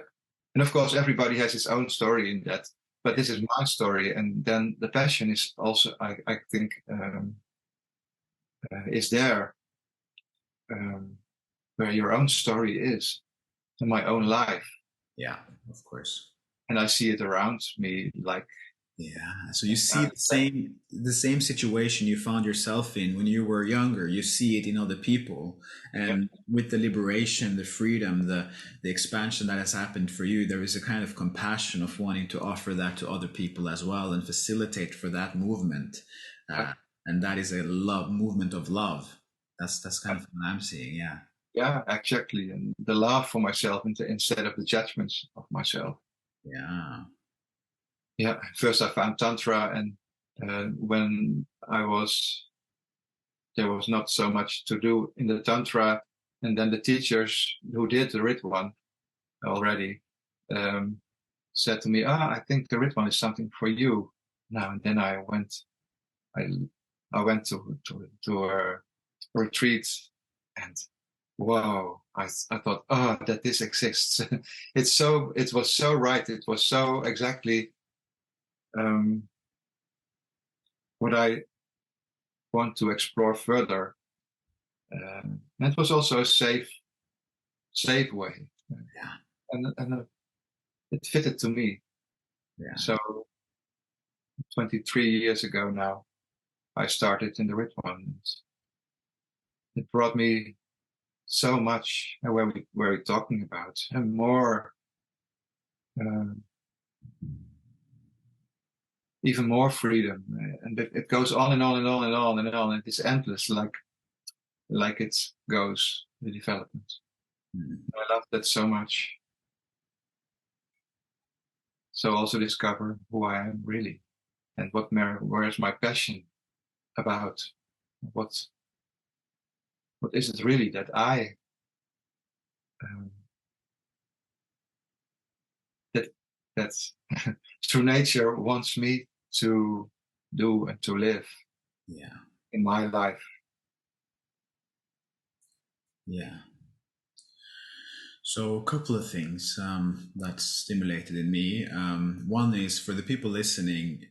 And of course, everybody has his own story in that. But Yeah. this is my story. And then the passion is also, I think, is there, um, where your own story is, in my own life. Yeah, of course. And I see it around me, like Yeah. So you see Uh, the same situation you found yourself in when you were younger. You see it in other people, yeah, and with the liberation, the freedom, the expansion that has happened for you, there is a kind of compassion of wanting to offer that to other people as well and facilitate for that movement. yeah, Uh, and that is a love movement of love. That's kind of what I'm seeing. Yeah. yeah, exactly. And the love for myself instead of the judgments of myself. Yeah. Yeah, first I found Tantra, and when there was not so much to do in the Tantra, and then the teachers who did the Ritwan already um, said to me, I think the Ritwan is something for you. Now and then I, I went to a retreat, and wow, I thought, that this exists. It was so right. It was so exactly um, what I want to explore further. And it was also a safe way, Yeah. and it fitted to me. Yeah. So 23 years ago now, I started in the Ritwan. It brought me so much, where we're talking about, and more, uh, even more freedom, and it goes on and on and on and on and on, and it's endless, like it goes, the development. Mm. I love that so much. So also discover who I am really, and where is my passion about, what what is it really that I um, that that's through nature wants me to do and to live Yeah. in my life. Yeah. So, a couple of things that stimulated in me. One is for the people listening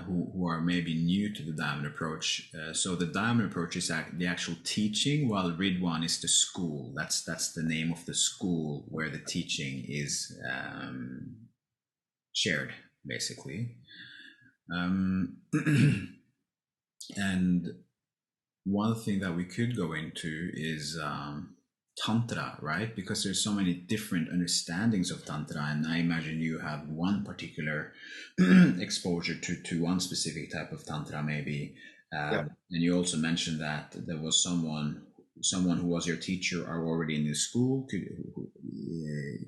who are maybe new to the diamond approach. So, the diamond approach is the actual teaching, while Ridwan is the school. That's the name of the school where the teaching is shared, basically. Um, and one thing that we could go into is Tantra, right? Because there's so many different understandings of Tantra, and I imagine you have one particular exposure to one specific type of Tantra, maybe. Yeah, And you also mentioned that there was someone who was your teacher are already in the school.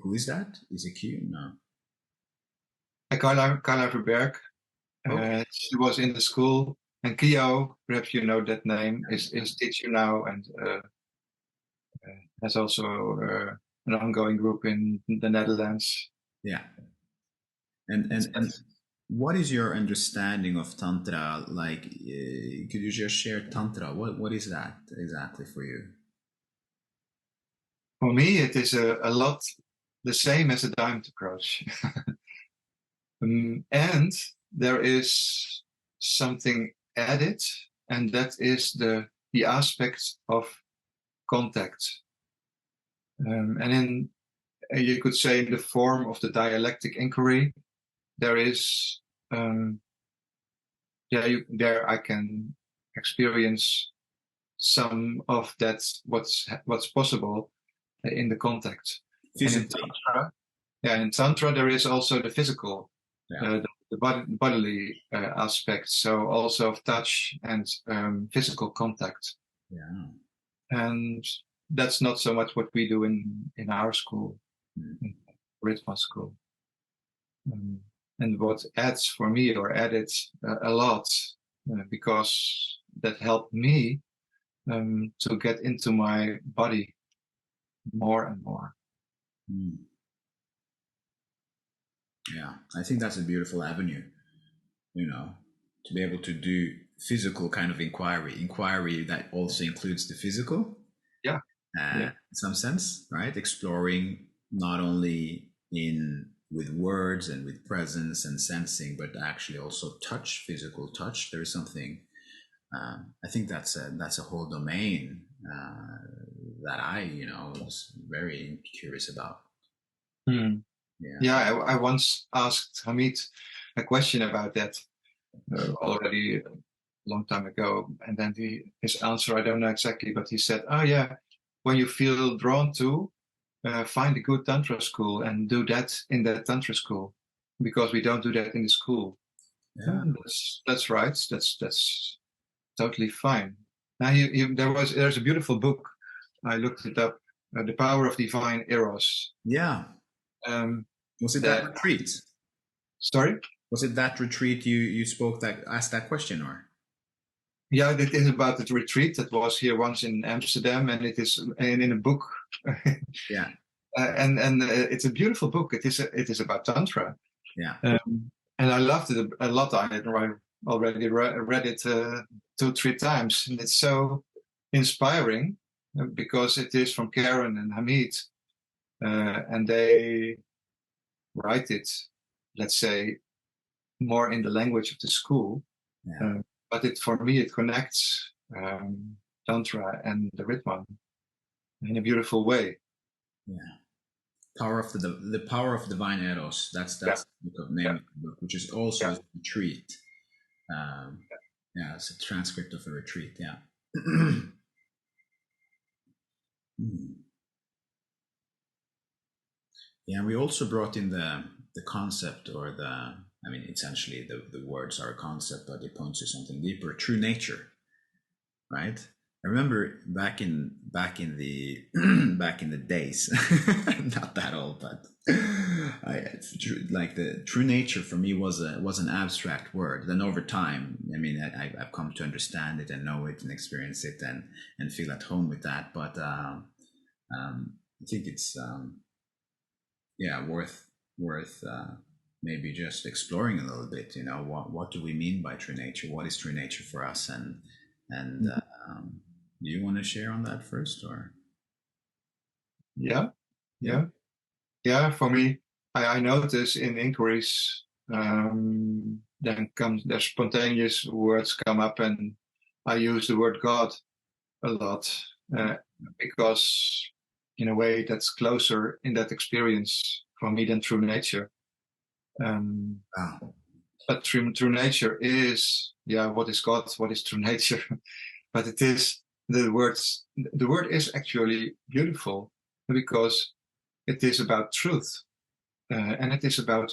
Who is that? Is it Q? No. Carla Verberg. Okay. She was in the school, and Kio, perhaps you know that name, is teacher now, and has also an ongoing group in the Netherlands. Yeah. And what is your understanding of Tantra? Like, could you just share Tantra? What is that exactly for you? For me, it is a lot the same as a diamond approach. And there is something added, and that is the aspect of contact. And in you could say in the form of the dialectic inquiry, there is there I can experience some of that what's possible in the contact. And Physically. in Tantra there is also the physical, Yeah. the bodily aspect, so also of touch and physical contact. Yeah. And that's not so much what we do in our school, Mm. in Ritva school. And what adds for me, or added a lot, because that helped me to get into my body more and more. Mm. Yeah. I think that's a beautiful avenue, to be able to do physical kind of inquiry that also includes the physical. Yeah, yeah, In some sense, right? Exploring not only in with words and with presence and sensing, but actually also touch, physical touch. There is something. I think that's a whole domain that I was very curious about. Hmm. Yeah. Yeah. I once asked Hamid a question about that. already a long time ago. And then his answer, I don't know exactly, but he said, "Oh yeah, when you feel drawn to, find a good Tantra school and do that in that Tantra school, because we don't do that in the school." Yeah. That's right. That's totally fine. Now, there's a beautiful book. I looked it up. The Power of Divine Eros. Yeah. Um, Was it that that retreat? Sorry. Was it that retreat you spoke that asked that question or? Yeah, it is about the retreat that was here once in Amsterdam, and it is and in a book. Yeah. And it's a beautiful book. It is about Tantra. Yeah. And I loved it a lot. I already read it 2-3 times, and it's so inspiring because it is from Karen and Hamid, and they write it, let's say, more in the language of the school. Yeah. But for me, it connects Tantra and the Ritman in a beautiful way. Yeah. Power of the power of divine eros. That's Yeah, the name yeah, of the book, which is also yeah. a retreat. Yeah, it's a transcript of a retreat. Yeah. Yeah, we also brought in the concept or I mean, essentially the words are a concept, but it points to something deeper. True nature, right? I remember back in the back in the days, not that old, but like the true nature for me was an abstract word. Then over time, I mean, I've come to understand it and know it and experience it and feel at home with that. But I think it's yeah worth maybe just exploring a little bit. You know, what do we mean by true nature? What is true nature for us? And do you want to share on that first, or? Yeah, Yeah. yeah, yeah. For me, I notice in inquiries, then there's spontaneous words come up, and I use the word God a lot because, in a way, that's closer in that experience for me than true nature. Wow. But true nature is, yeah, what is God? What is true nature? But it is the words. The word is actually beautiful because it is about truth, and it is about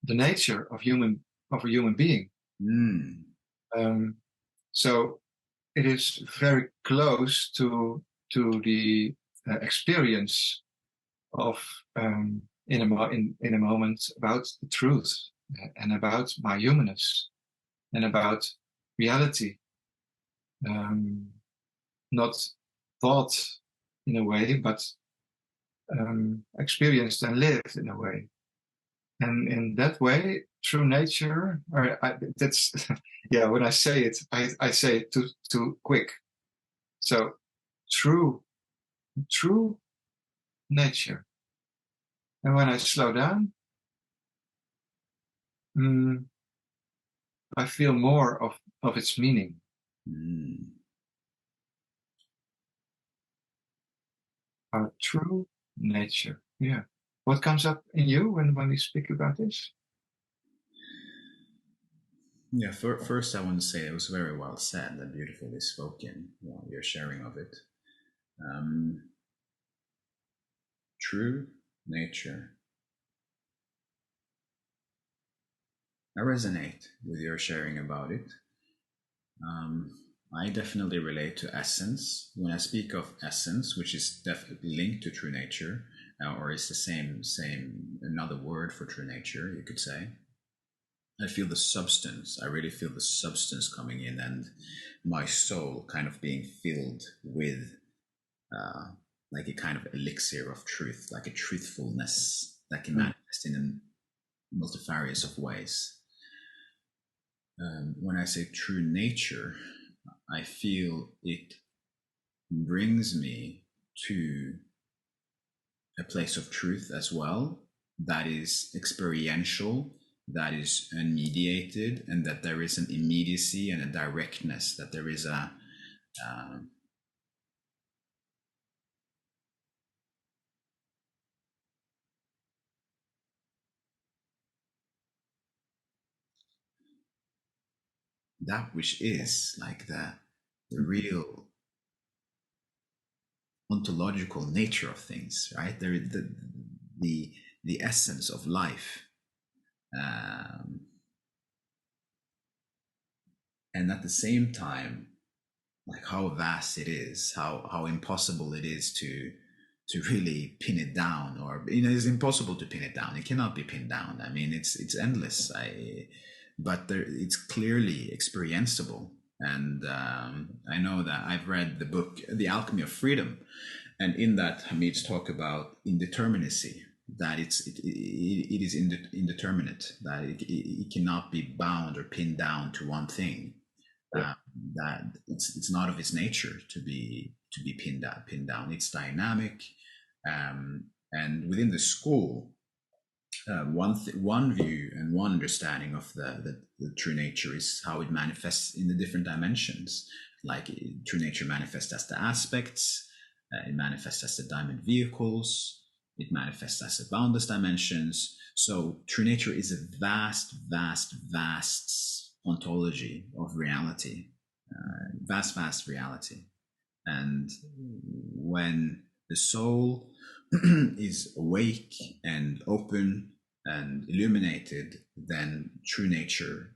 the nature of a human being. Mm. Um, so it is very close to the experience of in a moment about the truth and about my humanness and about reality, not thought in a way, but experienced and lived in a way. And in that way, true nature, that's, yeah, when I say it, I say it too quick. So true nature. And when I slow down, mm, I feel more of its meaning. Mm. Our true nature. Yeah. What comes up in you when we speak about this? Yeah, first I want to say it was very well said and beautifully spoken, your sharing of it. True nature. I resonate with your sharing about it. I definitely relate to essence. When I speak of essence, which is definitely linked to true nature, or is the same another word for true nature, you could say. I feel the substance. I really feel the substance coming in, and my soul kind of being filled with like a kind of elixir of truth, like a truthfulness that can manifest in multifarious of ways. When I say true nature, I feel it brings me to a place of truth as well, that is experiential, that is unmediated, and that there is an immediacy and a directness, that there is a um, that which is like the real ontological nature of things, right? The essence of life, um, and at the same time, like how vast it is, how impossible it is to really pin it down, or it's impossible to pin it down. It cannot be pinned down. I mean, it's endless. But it's clearly experienceable. And I know that I've read the book The Alchemy of Freedom, and in that Hamid's talk about indeterminacy, that it is indeterminate, that it cannot be bound or pinned down to one thing, Yeah. that it's not of its nature to be pinned down. It's dynamic, and within the school, one view and one understanding of the true nature is how it manifests in the different dimensions. Like true nature manifests as the aspects, it manifests as the diamond vehicles, it manifests as the boundless dimensions. So true nature is a vast, vast, vast ontology of reality, vast reality. And when the soul is awake and open and illuminated, then true nature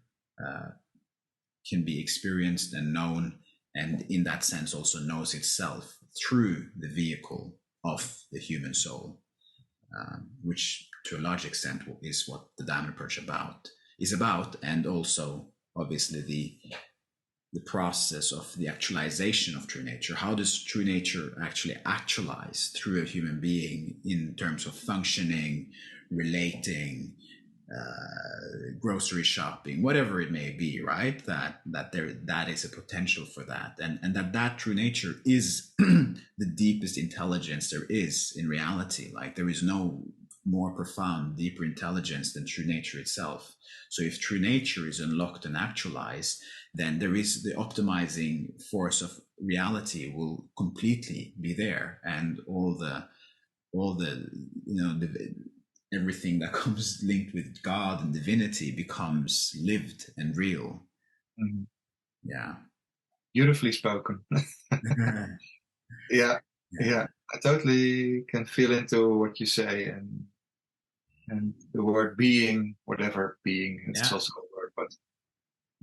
can be experienced and known, and in that sense also knows itself through the vehicle of the human soul, which to a large extent is what the diamond approach is about, and also obviously the process of the actualization of true nature. How does true nature actually actualize through a human being in terms of functioning, relating, grocery shopping, whatever it may be, right? That is a potential for that, and that true nature is the deepest intelligence there is in reality. Like there is no more profound, deeper intelligence than true nature itself. So if true nature is unlocked and actualized, then there is the optimizing force of reality will completely be there, and all the everything that comes linked with God and divinity becomes lived and real. Mm-hmm. Yeah. Beautifully spoken. Yeah. I totally can feel into what you say, and the word being, whatever being, it's also a word, but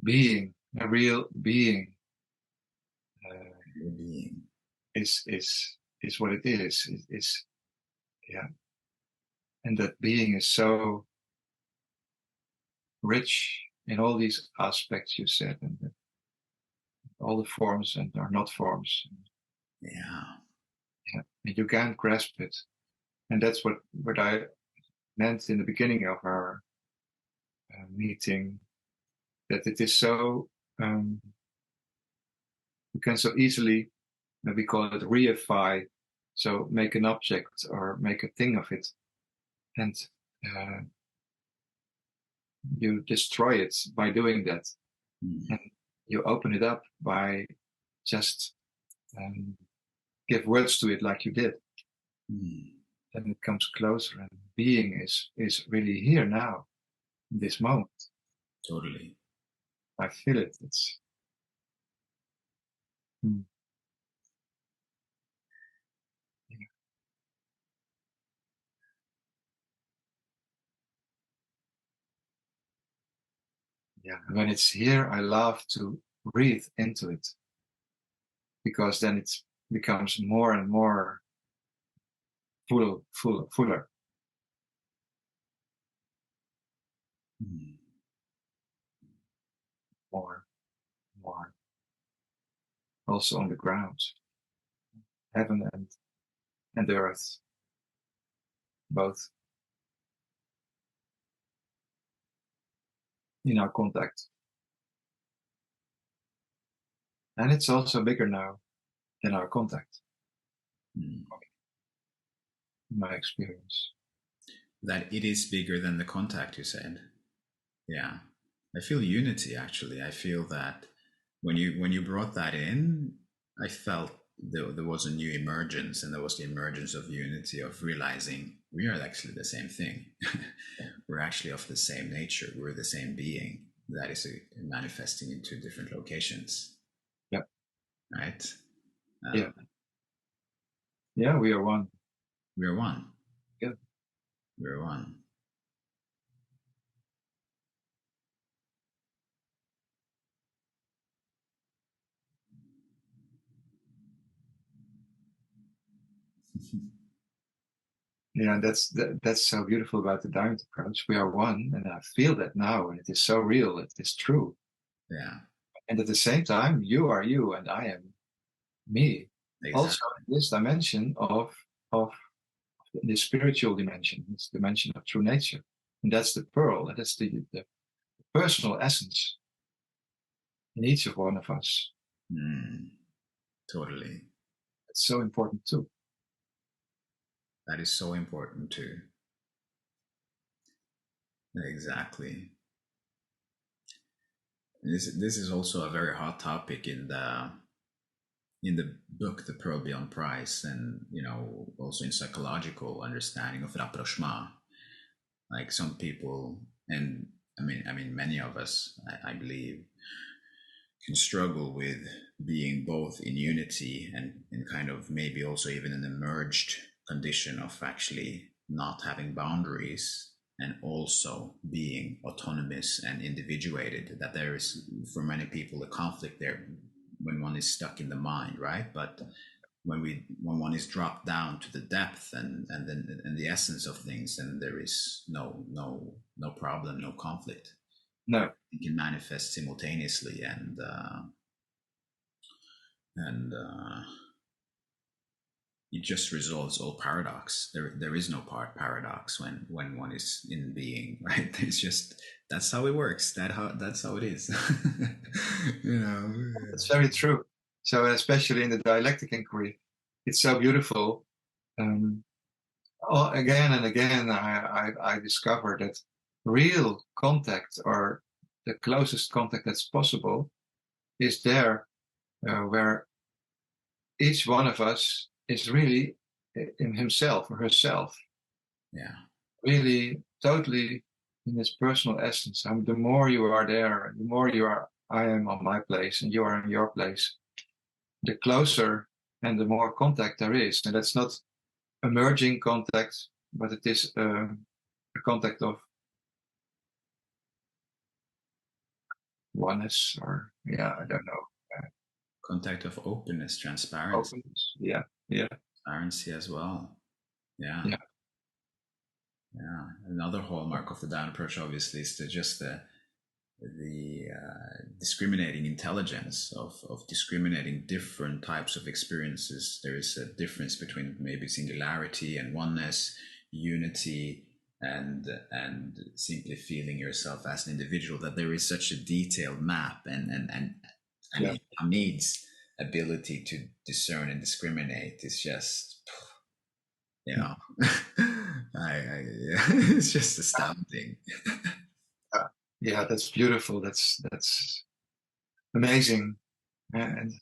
being, a real being, being is what it is. Yeah, and that being is so rich in all these aspects you said, and all the forms and are not forms. Yeah. And you can't grasp it, and that's what I meant in the beginning of our meeting, that it is so you can so easily, we call it reify, so make an object or make a thing of it, and you destroy it by doing that. And you open it up by just give words to it like you did. Then it comes closer, and being is really here now, in this moment. Totally. I feel it. It's yeah. When it's here, I love to breathe into it, because then it becomes more and more fuller. More. Also on the ground, heaven and earth, both in our contact. And it's also bigger now than our contact, in my experience. That it is bigger than the contact, you said. Yeah. I feel unity, actually. I feel that when you brought that in, I felt there was a new emergence, and there was the emergence of unity, of realizing we are actually the same thing. We're actually of the same nature. We're the same being. that is manifesting into different locations. Yeah. Right. Yeah. Yeah, we are one. We are one. Yeah. We are one. Yeah, that's so beautiful about the diamond approach. We are one, and I feel that now, and it is so real. It is true. Yeah. And at the same time, you are you, and I am me. Exactly. Also, this dimension of the spiritual dimension, this dimension of true nature, and that's the pearl. That's the personal essence in each of one of us. Totally. It's so important too. That is so important too. Exactly. This is also a very hot topic in the book The Pearl Beyond Price, and also in psychological understanding of rapprochement. Like some people, and I mean many of us, I believe, can struggle with being both in unity and in kind of maybe also even an emerged condition of actually not having boundaries, and also being autonomous and individuated. That there is, for many people, a conflict there when one is stuck in the mind, right? But when one is dropped down to the depth and the essence of things, then there is no problem, no conflict. No, it can manifest simultaneously, and it just resolves all paradox. There is no paradox when one is in being, right? It's just, that's how it works. That's how it is. It's very true. So especially in the dialectic inquiry, it's so beautiful. Again and again, I discovered that real contact, or the closest contact that's possible, is there where each one of us is really in himself or herself. Yeah. Really, totally in his personal essence. The more you are there, the more I am on my place and you are in your place, the closer and the more contact there is. And that's not emerging contact, but it is a contact of oneness, or I don't know. Contact of openness, transparency. Openness. Yeah. Transparency as well. Yeah. Yeah. Yeah. Another hallmark of the down approach, obviously, is the discriminating intelligence of discriminating different types of experiences. There is a difference between maybe singularity and oneness, unity, and simply feeling yourself as an individual. That there is such a detailed map, and it needs ability to discern and discriminate. It's just, it's just astounding. Yeah, that's beautiful. That's amazing. And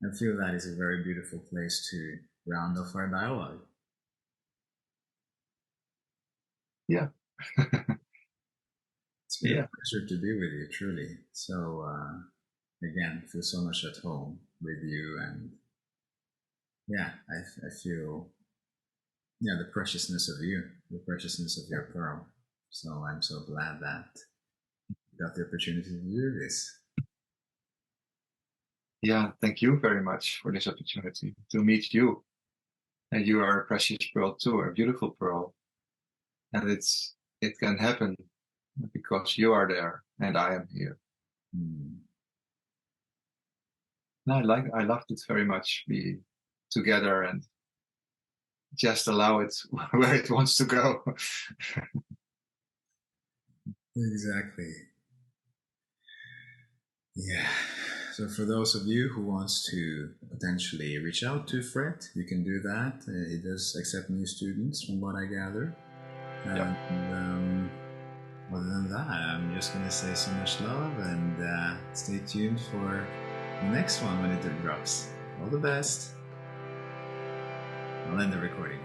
I feel that is a very beautiful place to round off our dialogue. Yeah. It's been a pleasure to be with you, truly. So, again, I feel so much at home with you, and I feel, the preciousness of you, the preciousness of your pearl. So I'm so glad that you got the opportunity to do this. Yeah, thank you very much for this opportunity to meet you. And you are a precious pearl too, a beautiful pearl. And it can happen because you are there and I am here. And I loved it very much, be together and just allow it where it wants to go. Exactly. Yeah. So for those of you who wants to potentially reach out to Fred, you can do that. He does accept new students, from what I gather. And other than that, I'm just going to say so much love, and stay tuned for the next one when it drops. All the best. I'll end the recording.